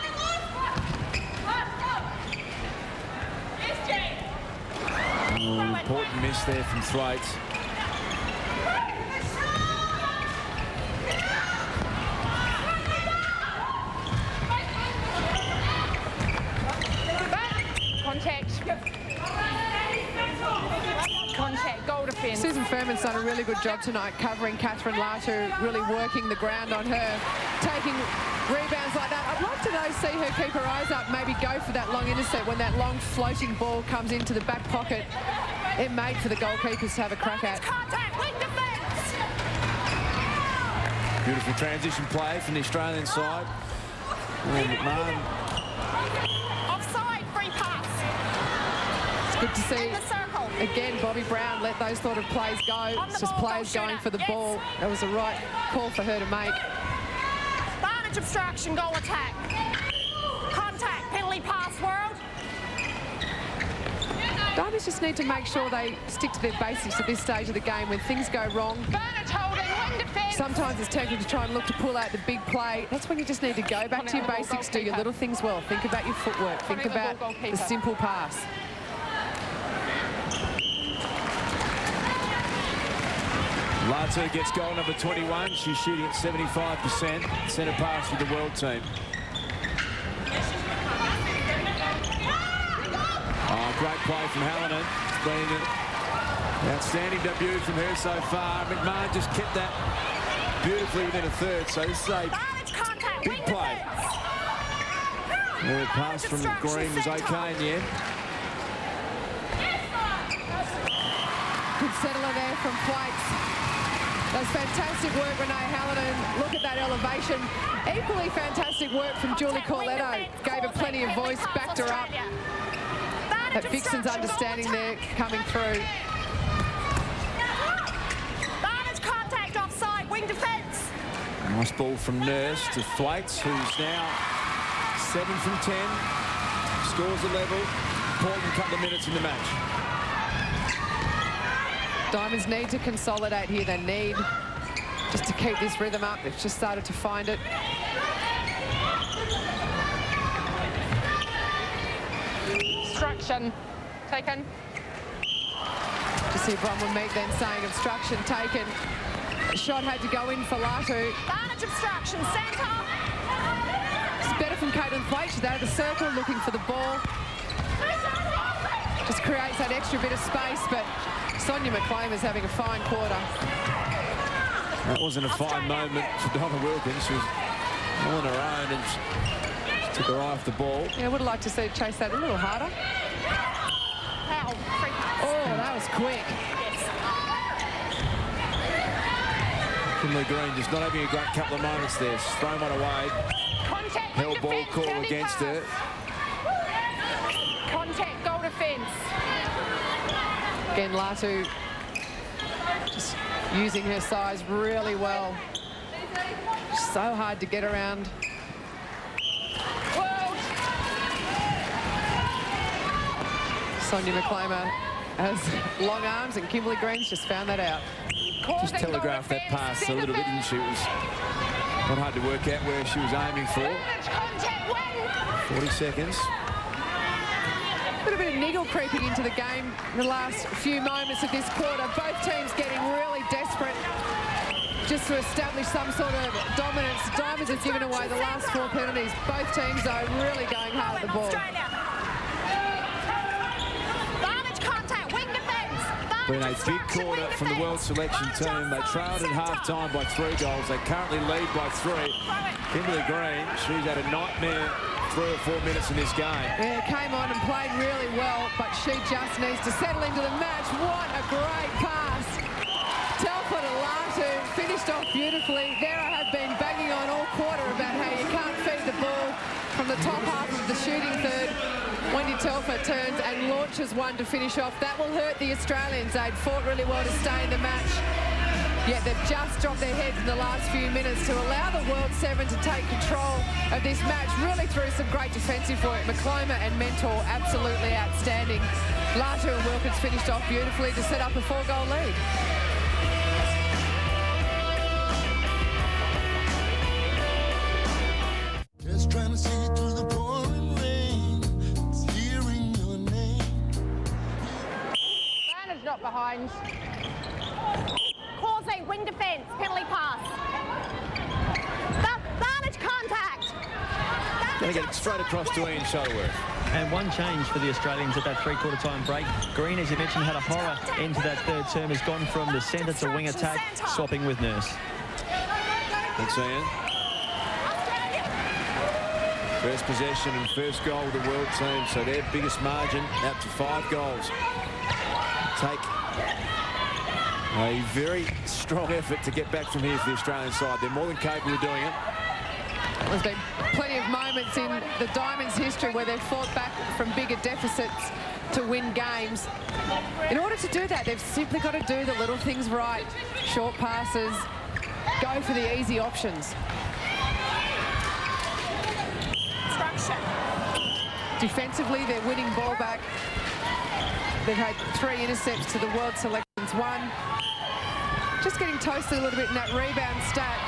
Oh, important miss there from Thwaites. Contact, goal defence. Susan Furman's done a really good job tonight covering Catherine Latu, really working the ground on her, taking rebounds like that. I'd like to though see her keep her eyes up, maybe go for that long intercept when that long floating ball comes into the back pocket. It made for the goalkeepers to have a crack at. Contact, wing defence. Beautiful transition play from the Australian side. And McMahon. Offside, free pass. It's good to see. In the circle. Again, Bobby Brown let those sort of plays go. It's just players going for the ball. That was the right call for her to make. Barnage obstruction, goal attack. Contact, penalty pass, world. Divers just need to make sure they stick to their basics at this stage of the game. When things go wrong, Barnage holding, wing defence. sometimes it's tempting to try and look to pull out the big play. That's when you just need to go back to your basics, do your little things well. Think about your footwork. Think about the simple pass. Latu gets goal number 21. She's shooting at 75%. Centre pass for the world team. Oh, great play from Hallinan. It's been an outstanding debut from her so far. McMahon just kept that beautifully within a third. So this is a big play. The pass from Green was okay in the end. Good settler there from Thwaites. That was fantastic work, Renee Hallinan. Look at that elevation. Equally fantastic work from Julie Corletto. Gave her plenty of voice, backed her up. That Vixen's understanding there coming through. Barnage contact, offside, wing defence. Nice ball from Nurse to Thwaites, who's now 7 from 10. Scores a level. Important couple of minutes in the match. Diamonds need to consolidate here. They need just to keep this rhythm up. They've just started to find it. Obstruction taken. To see Bronwyn Mead then saying obstruction taken. The shot had to go in for Latu. Barnage obstruction, centre. It's better from Caitlin Thwaites. She's out of the circle looking for the ball. Just creates that extra bit of space, but Sonia McClamer's having a fine quarter. That wasn't a fine moment for Donna Wilkins. She was on her own and she took her eye off the ball. Yeah, I would have liked to see her chase that a little harder. Foul, free pass. Oh, that was quick. Kimberly Green just not having a great couple of moments there. She's thrown one away. Contact, Held ball defence, call penalty against pass. her. Contact, goal defence. Again, Latu just using her size really well. So hard to get around. World. Sonia McClamer has long arms, and Kimberly Green's just found that out. Just telegraphed that pass a little bit, didn't she? It was not hard to work out where she was aiming for. 40 seconds. A little bit of niggle creeping into the game in the last few moments of this quarter. Both teams getting really desperate just to establish some sort of dominance. Diamonds have given away the last 4 penalties. Both teams, though, really going hard at the ball. Vantage contact, wing defence. Been a big quarter from the world selection team. They trailed at half-time by 3 goals. They currently lead by 3. Kimberly Green, she's had a nightmare 3 or 4 minutes in this game. Yeah, came on and played really well, but she just needs to settle into the match. What a great pass. Telford Alatu finished off beautifully. There I have been banging on all quarter about how you can't feed the ball from the top half of the shooting third. Wendy Telford turns and launches one to finish off. That will hurt the Australians. They'd fought really well to stay in the match. Yet they've just dropped their heads in the last few minutes to allow the World Seven to take control of this match. Really threw some great defensive work. McCloma and Mentor absolutely outstanding. Latu and Wilkins finished off beautifully to set up a 4-goal lead. Just trying to see you through the pouring rain. It's hearing your name. Vantage not behind. Causey, wing defence, penalty pass. Vantage contact. Going to get it straight across to Ian Shuttleworth. And one change for the Australians at that three-quarter time break. Green, as you mentioned, had a horror into that third term. Has gone from the centre to wing attack, swapping with Nurse. Thanks, Ian. First possession and first goal of the world team, so their biggest margin out to 5 goals. Take a very strong effort to get back from here for the Australian side. They're more than capable of doing it. There's been plenty of moments in the Diamonds' history where they've fought back from bigger deficits to win games. In order to do that, they've simply got to do the little things right. Short passes, go for the easy options. Defensively, they're winning ball back. They've had 3 intercepts to the world selections 1. Just getting toasted a little bit in that rebound stat.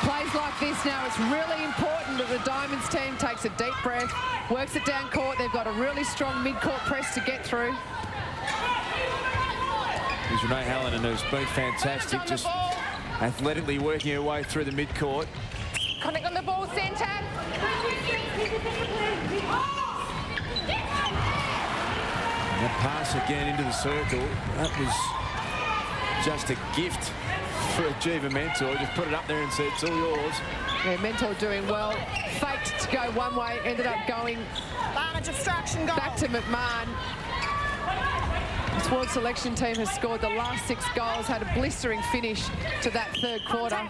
Plays like this now, it's really important that the Diamonds team takes a deep breath, works it down court. They've got a really strong mid-court press to get through. There's Renee Hallinan, who's been fantastic, just athletically working her way through the mid-court. Connect on the ball centre. And that pass again into the circle. That was just a gift for Jiva Mentor. Just put it up there and said, it's all yours. Yeah, Mentor doing well. Faked to go one way, ended up going back to McMahon. This world selection team has scored the last 6 goals, had a blistering finish to that third quarter.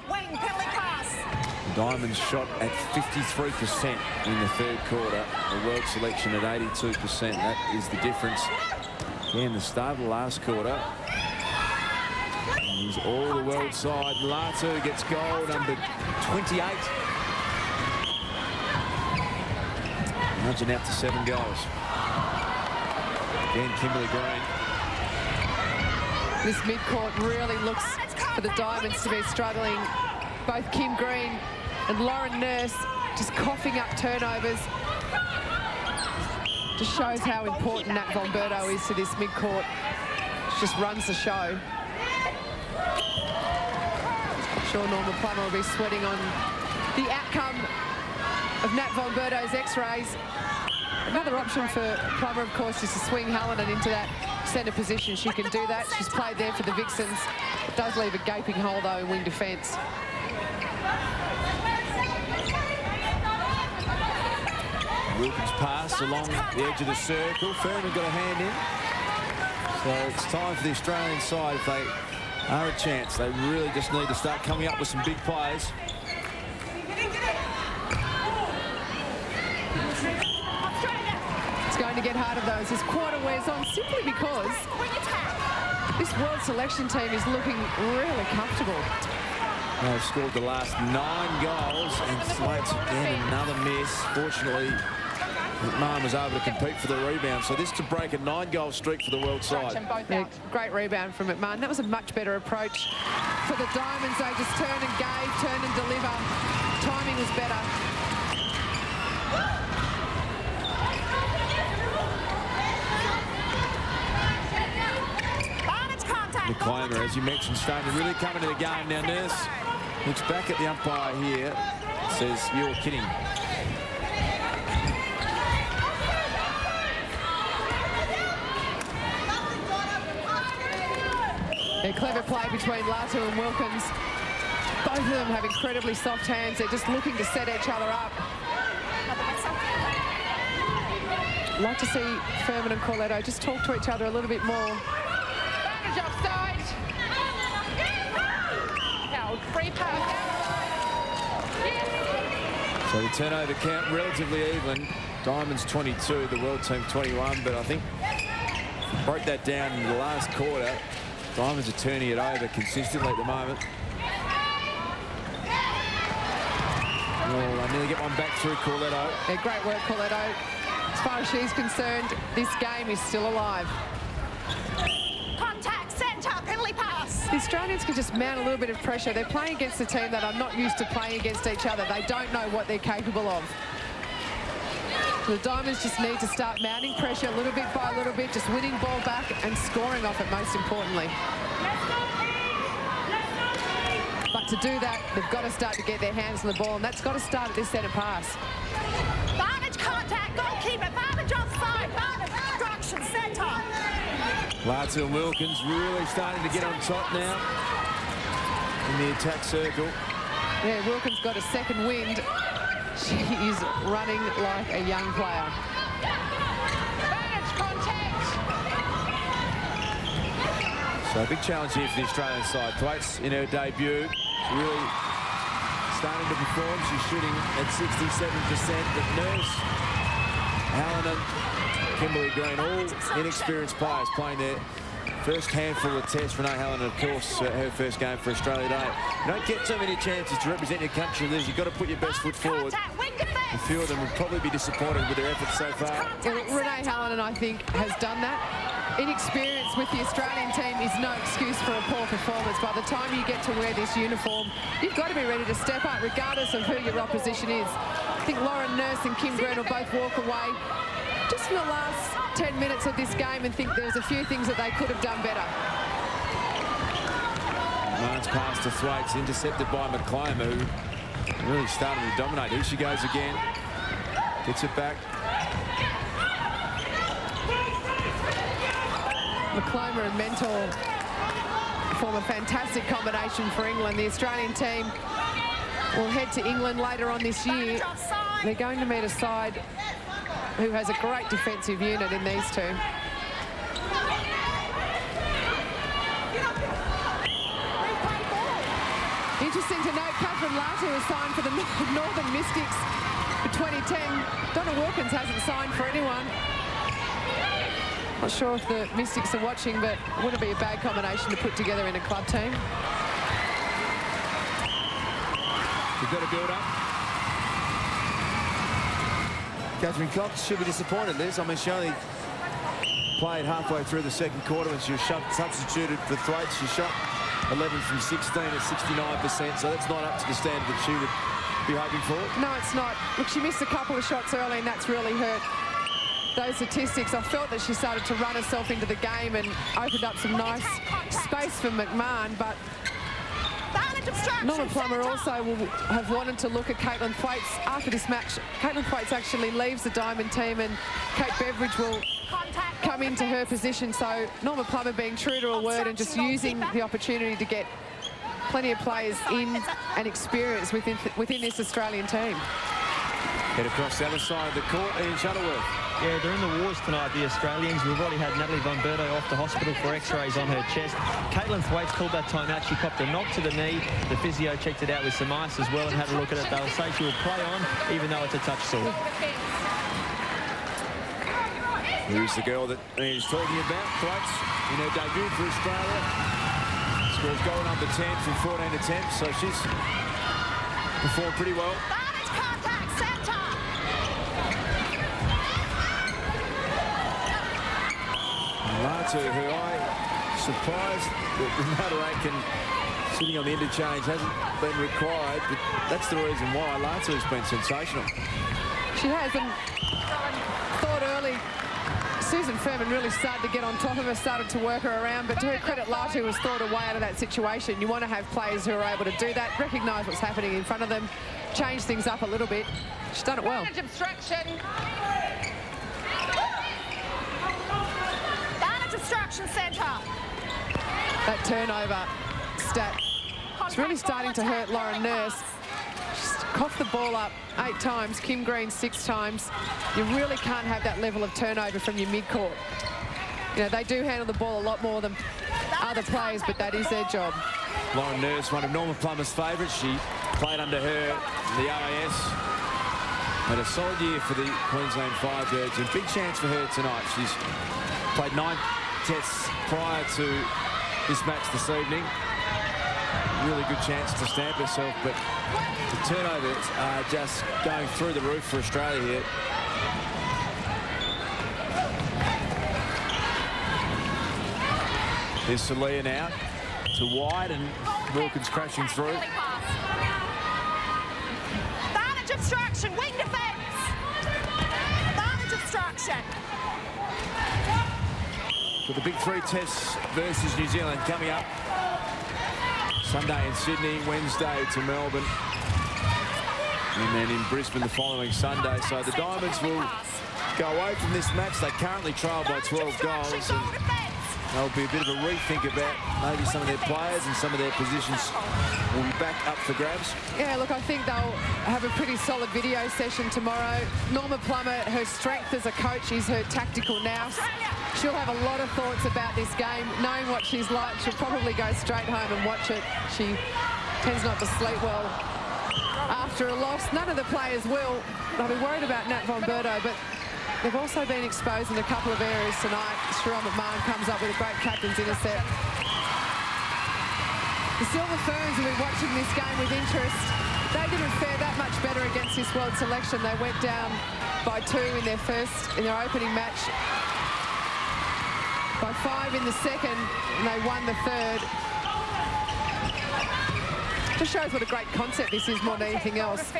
Diamonds shot at 53% in the third quarter. The world selection at 82%. That is the difference. Again, the start of the last quarter. He's all the world side. Latu gets goal number 28. Margin out to 7 goals. Again, Kimberly Green. This mid-court really looks for the Diamonds to be struggling. Both Kim Green and Lauren Nurse just coughing up turnovers. Just shows how important Nat Von Berto is to this mid-court. Just runs the show. I'm sure Norma Plummer will be sweating on the outcome of Nat Von Berto's x-rays. Another option for Plummer, of course, is to swing Hallinan into that centre position. She can do that. She's played there for the Vixens. Does leave a gaping hole, though, in wing defence. Wilkins pass along the edge of the circle. Furman got a hand in. So it's time for the Australian side, if they are a chance. They really just need to start coming up with some big plays. It's going to get harder, though, as this quarter wears on, simply because this world selection team is looking really comfortable. They've scored the last 9 goals, and Thwaites again another miss. Fortunately, McMahon was able to compete for the rebound. So this to break a 9-goal streak for the world side. Yeah, great rebound from McMahon. That was a much better approach for the Diamonds. They just turned and gave, turned and deliver. Timing was better. McClamer, as you mentioned, starting to really come into the game now. Nurse looks back at the umpire here, says, "You're kidding." A clever play between Latu and Wilkins. Both of them have incredibly soft hands. They're just looking to set each other up. I'd like to see Furman and Corletto just talk to each other a little bit more. Offside. Held. Free pass. So the turnover count relatively even. Diamonds 22, the world team 21, but I think broke that down in the last quarter. Diamonds are turning it over consistently at the moment. Oh, I nearly get one back through Corletto. Yeah, great work, Corletto. As far as she's concerned, this game is still alive. Contact, centre, penalty pass. The Australians can just mount a little bit of pressure. They're playing against a team that are not used to playing against each other. They don't know what they're capable of. The Diamonds just need to start mounting pressure little bit by little bit, just winning ball back and scoring off it, most importantly. But to do that, they've got to start to get their hands on the ball, and that's got to start at this centre pass. Vantage contact, goalkeeper, vantage offside, vantage obstruction, centre. Latu and Wilkins really starting to get on top now in the attack circle. Yeah, Wilkins got a second wind. She is running like a young player. Vantage contact. So a big challenge here for the Australian side. Thwaites in her debut, really starting to perform. She's shooting at 67%. But Nurse, Hallinan, Kimberly Green, all inexperienced players playing their first handful of tests. Renee Hallinan, of course, her first game for Australia Day. You don't get so many chances to represent your country, Liz. You've got to put your best foot forward. A few of them would probably be disappointed with their efforts so far. Renee Hallinan, I think, has done that. Inexperience with the Australian team is no excuse for a poor performance. By the time you get to wear this uniform, you've got to be ready to step up regardless of who your opposition is. I think Lauren Nurse and Kim Green will both walk away just in the last 10 minutes of this game and think there's a few things that they could have done better. Marnes pass to Thwaites, intercepted by McClamer, who really started to dominate. Here she goes again. Gets it back. McClamer and Mentor form a fantastic combination for England. The Australian team will head to England later on this year. They're going to meet a side who has a great defensive unit in these two. Interesting to note, Catherine Latu has signed for the Northern Mystics for 2010. Donna Wilkins hasn't signed for anyone. Not sure if the Mystics are watching, but it wouldn't be a bad combination to put together in a club team. We've got to build up. Catherine Cox should be disappointed, Liz. I mean, she only played halfway through the second quarter when she was substituted for Thwaites. She shot 11 from 16 at 69%, so that's not up to the standard that she would be hoping for. No, it's not. Look, she missed a couple of shots early, and that's really hurt those statistics. I felt that she started to run herself into the game and opened up some nice space for McMahon, but Norma Plummer also will have wanted to look at Caitlin Thwaites after this match. Caitlin Thwaites actually leaves the Diamond team, and Kate Beveridge will come into her position. So Norma Plummer being true to her word and just using the opportunity to get plenty of players in and experience within this Australian team. Head across the other side of the court, Ian Shuttleworth. Yeah, they're in the wars tonight, the Australians. We've already had Natalie Von Berto off to hospital for x-rays on her chest. Caitlin Thwaites called that time out. She copped a knock to the knee. The physio checked it out with some ice as well and had a look at it. They'll say she will play on, even though it's a touch sore. Here's the girl that he's talking about, Thwaites, in her debut for Australia. Scores goal number 10 from 14 attempts, so she's performed pretty well. Latu, who I surprised that Renata Aitken sitting on the interchange hasn't been required, but that's the reason why. Latu has been sensational. She has, and thought early, Susan Furman really started to get on top of her, started to work her around, but to her credit, Latu has thought a way out of that situation. You want to have players who are able to do that, recognise what's happening in front of them, change things up a little bit. She's done it well. Obstruction. Advantage obstruction centre. That turnover stat is really starting to hurt Lauren Nurse. She's coughed the ball up 8 times, Kim Green 6 times. You really can't have that level of turnover from your mid-court. You know, they do handle the ball a lot more than other players, but that is their job. Lauren Nurse, one of Norma Plummer's favourites. She played under her in the RAS. Had a solid year for the Queensland Firebirds, and big chance for her tonight. She's played 9 tests prior to this match this evening. Really good chance to stamp herself, but the turnovers are just going through the roof for Australia here. Here's Salia now to wide, and Wilkins crashing through. Advantage obstruction, wing defence. Advantage obstruction. With the big 3 tests versus New Zealand coming up. Sunday in Sydney, Wednesday to Melbourne, and then in Brisbane the following Sunday. So the Diamonds will go away from this match. They currently trail by 12 goals, and there'll be a bit of a rethink about maybe some of their players, and some of their positions will be back up for grabs. Yeah, look, I think they'll have a pretty solid video session tomorrow. Norma Plummer, her strength as a coach is her tactical nous. She'll have a lot of thoughts about this game. Knowing what she's like, she'll probably go straight home and watch it. She tends not to sleep well after a loss. None of the players will. They'll be worried about Nat Von Berto, but they've also been exposed in a couple of areas tonight. Sharon McMahon comes up with a great captain's intercept. The Silver Ferns will be watching this game with interest. They didn't fare that much better against this world selection. They went down by 2 in their opening match, by 5 in the second, and they won the third. Just shows what a great concept this is more than anything else.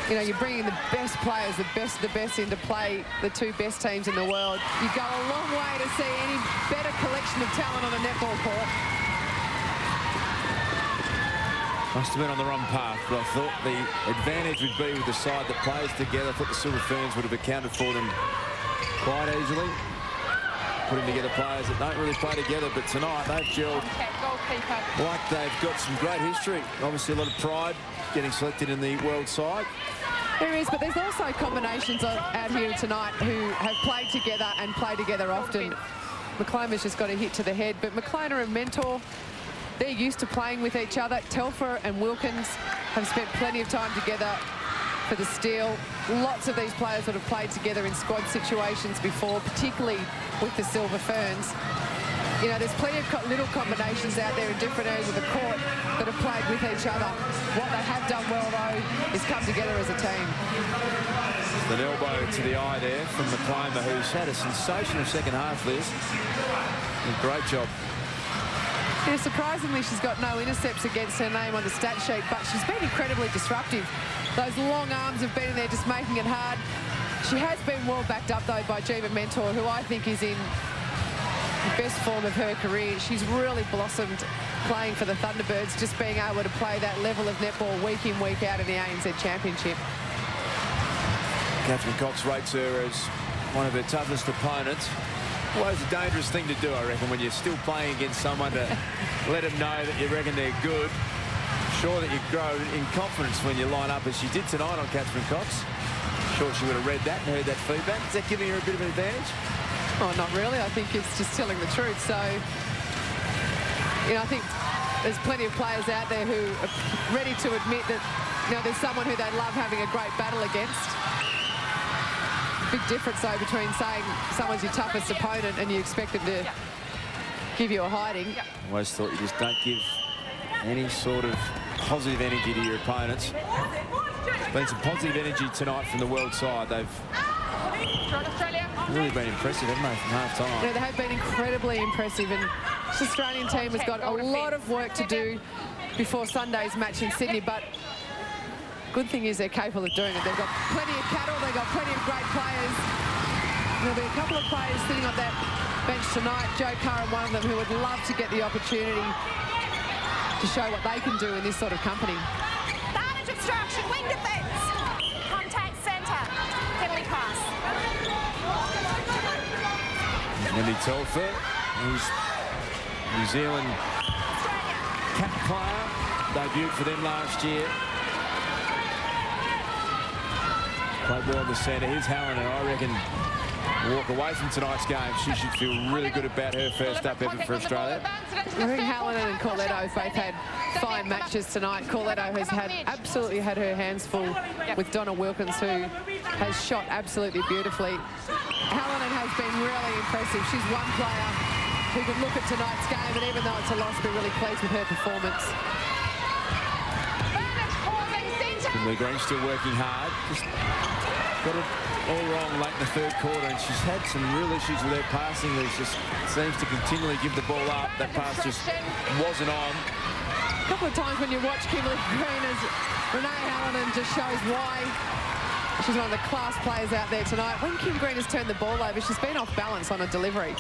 You know, you're bringing the best players, the best of the best in to play the 2 best teams in the world. You go a long way to see any better collection of talent on a netball court. Must have been on the wrong path, but I thought the advantage would be with the side that plays together. I thought the Silver Ferns would have accounted for them quite easily, putting together players that don't really play together, but tonight they've gelled like they've got some great history. Obviously a lot of pride getting selected in the world side. There is, but there's also combinations out here tonight who have played together and play together often. McCloma's just got a hit to the head, but McClona and Mentor, they're used to playing with each other. Telfer and Wilkins have spent plenty of time together for the steal. Lots of these players would have played together in squad situations before, particularly with the Silver Ferns. You know, there's plenty of little combinations out there in different areas of the court that have played with each other. What they have done well, though, is come together as a team. An elbow to the eye there from McCloma, who's had a sensational second half, Liz. Great job. Yeah, surprisingly, she's got no intercepts against her name on the stat sheet, but she's been incredibly disruptive. Those long arms have been in there just making it hard. She has been well backed up, though, by Jiva Mentor, who I think is in the best form of her career. She's really blossomed playing for the Thunderbirds, just being able to play that level of netball week in, week out in the ANZ Championship. Catherine Cox rates her as one of her toughest opponents. Always a dangerous thing to do, I reckon, when you're still playing against someone, to let them know that you reckon they're good. Sure that you grow in confidence when you line up, as she did tonight on Catherine Cox. Sure she would have read that and heard that feedback. Is that giving her a bit of an advantage? Oh, not really. I think it's just telling the truth. So, you know, I think there's plenty of players out there who are ready to admit that, you know, there's someone who they love having a great battle against. Big difference, though, between saying someone's your toughest opponent and you expect them to give you a hiding. I always thought you just don't give any sort of positive energy to your opponents. There's been some positive energy tonight from the world side. They've Really been impressive, haven't they, from half-time? Yeah, they have been incredibly impressive, and this Australian team has got a lot of work to do before Sunday's match in Sydney, but good thing is they're capable of doing it. They've got plenty of cattle, they've got plenty of great players. There'll be a couple of players sitting on that bench tonight, Joe Curran, one of them, who would love to get the opportunity to show what they can do in this sort of company. Advantage obstruction, wing defence. Contact centre. Penalty pass. Andy Telfer, who's New Zealand cap player, debuted for them last year. Played well in the centre. Here's Helen, and I reckon walk away from tonight's game. She should feel really good about her first up ever for Australia. I think Helen and Corletto have both had fine matches tonight. Corletto has absolutely had her hands full with Donna Wilkins, who has shot absolutely beautifully. Helen has been really impressive. She's one player who could look at tonight's game, and even though it's a loss, be really pleased with her performance. Kimberly Green still working hard. Just got it all wrong late in the third quarter, and she's had some real issues with her passing. She just seems to continually give the ball up. That pass just wasn't on. A couple of times when you watch Kimberly Green, as Renee Hallinan just shows why she's one of the class players out there tonight. When Kim Green has turned the ball over, she's been off balance on a delivery.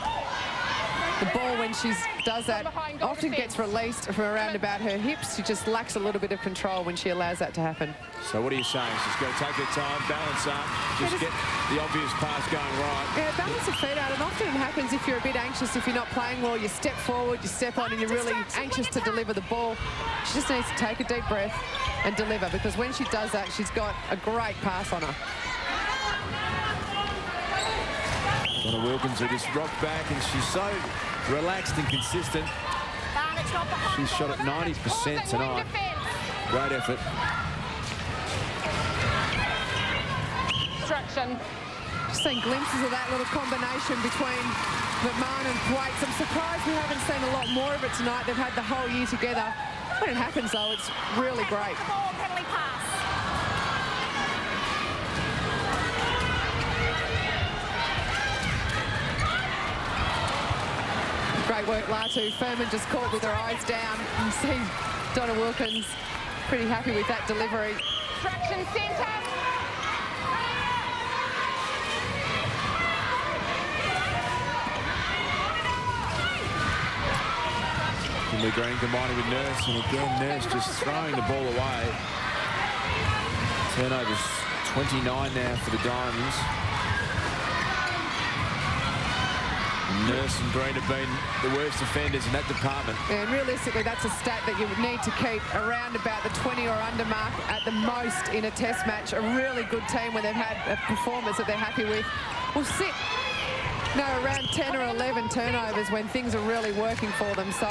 The ball, when she does that, often gets released from around about her hips. She just lacks a little bit of control when she allows that to happen. So what are you saying? She's got to take her time, balance up, just get the obvious pass going right. Yeah, balance her feet out, and often it happens if you're a bit anxious, if you're not playing well, you step forward, you step on, and you're really anxious to deliver the ball. She just needs to take a deep breath and deliver, because when she does that, she's got a great pass on her. Donna Wilkins, who just rocked back, and she's so relaxed and consistent. She's shot at 90% tonight. Great effort. Obstruction. Just seeing glimpses of that little combination between McMahon and Thwaites. I'm surprised we haven't seen a lot more of it tonight. They've had the whole year together. When it happens, though, it's really great. Penalty pass. Great work, Latu. Furman just caught with her eyes down. You see Donna Wilkins pretty happy with that delivery. Obstruction centre. Kimberly Green combining with Nurse, and again Nurse just throwing the ball away. Turnovers 29 now for the Diamonds. Nurse and Green have been the worst offenders in that department. And realistically, that's a stat that you would need to keep around about the 20 or under mark at the most in a test match. A really good team when they've had a performance that they're happy with will sit around 10 or 11 turnovers when things are really working for them. So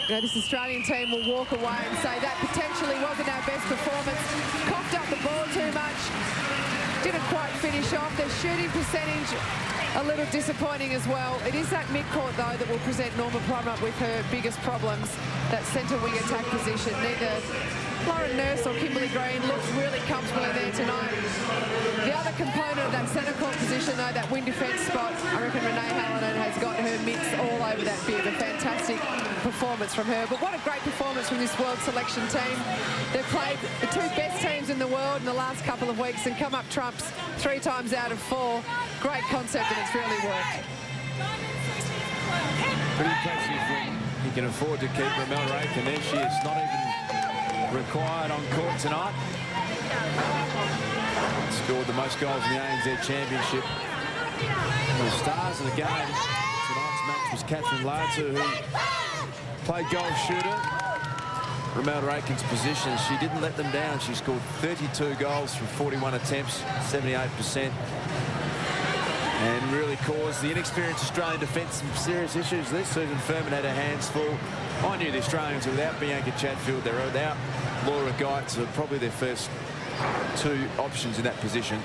this Australian team will walk away and say that potentially wasn't our best performance. Coughed up the ball too much. Didn't quite finish off. Their shooting percentage a little disappointing as well. It is that midcourt, though, that will present Norma Plummer with her biggest problems, that centre wing attack position. Neither Lauren Nurse or Kimberly Green looks really comfortable in there tonight. The other component of that centre court position, though, that wing defence spot, I reckon Renee Hallinan has got her mitts all over that bib. A fantastic performance from her. But what a great performance from this world selection team. They've played the two best teams in the world in the last couple of weeks and come up trumps 3 times out of 4. Great concept, and it's really worked. Pretty impressive when he can afford to keep Ramel Rake, and there she is, not even required on court tonight. Scored the most goals in the ANZ Championship. The stars of the game tonight's match was Catherine Latu, who played goal shooter. Ramel Rakin's position, she didn't let them down. She scored 32 goals from 41 attempts, 78%. And really caused the inexperienced Australian defence some serious issues this season. Furman had her hands full. I knew the Australians were without Bianca Chatfield. They were without Laura Geitz, who were probably their first 2 options in that position.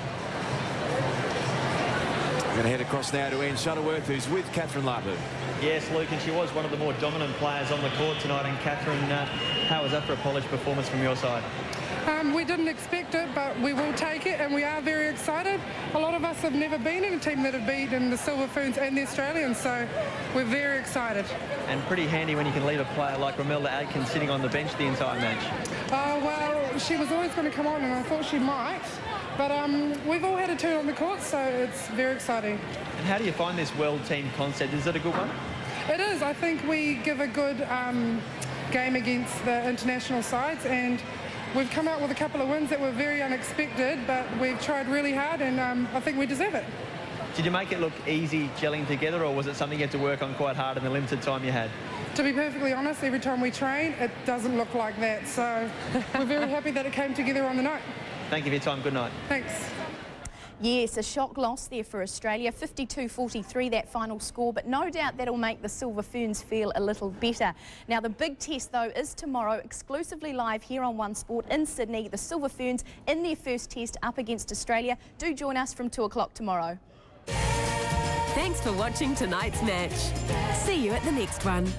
We're going to head across now to Ian Shuttleworth, who's with Catherine Latu. Yes, Luke, and she was one of the more dominant players on the court tonight. And Catherine, how was that for a polished performance from your side? We didn't expect it, but we will take it, and we are very excited. A lot of us have never been in a team that have beaten the Silver Ferns and the Australians, so we're very excited. And pretty handy when you can leave a player like Romelda Adkins sitting on the bench the entire match. Well, she was always going to come on, and I thought she might. But we've all had a turn on the court, so it's very exciting. And how do you find this world team concept? Is it a good one? It is. I think we give a good game against the international sides, and we've come out with a couple of wins that were very unexpected, but we've tried really hard, and I think we deserve it. Did you make it look easy gelling together, or was it something you had to work on quite hard in the limited time you had? To be perfectly honest, every time we train, it doesn't look like that. So we're very happy that it came together on the night. Thank you for your time. Good night. Thanks. Yes, a shock loss there for Australia, 52-43 that final score, but no doubt that'll make the Silver Ferns feel a little better. Now the big test though is tomorrow, exclusively live here on One Sport in Sydney. The Silver Ferns in their first test up against Australia. Do join us from 2 o'clock tomorrow. Thanks for watching tonight's match. See you at the next one.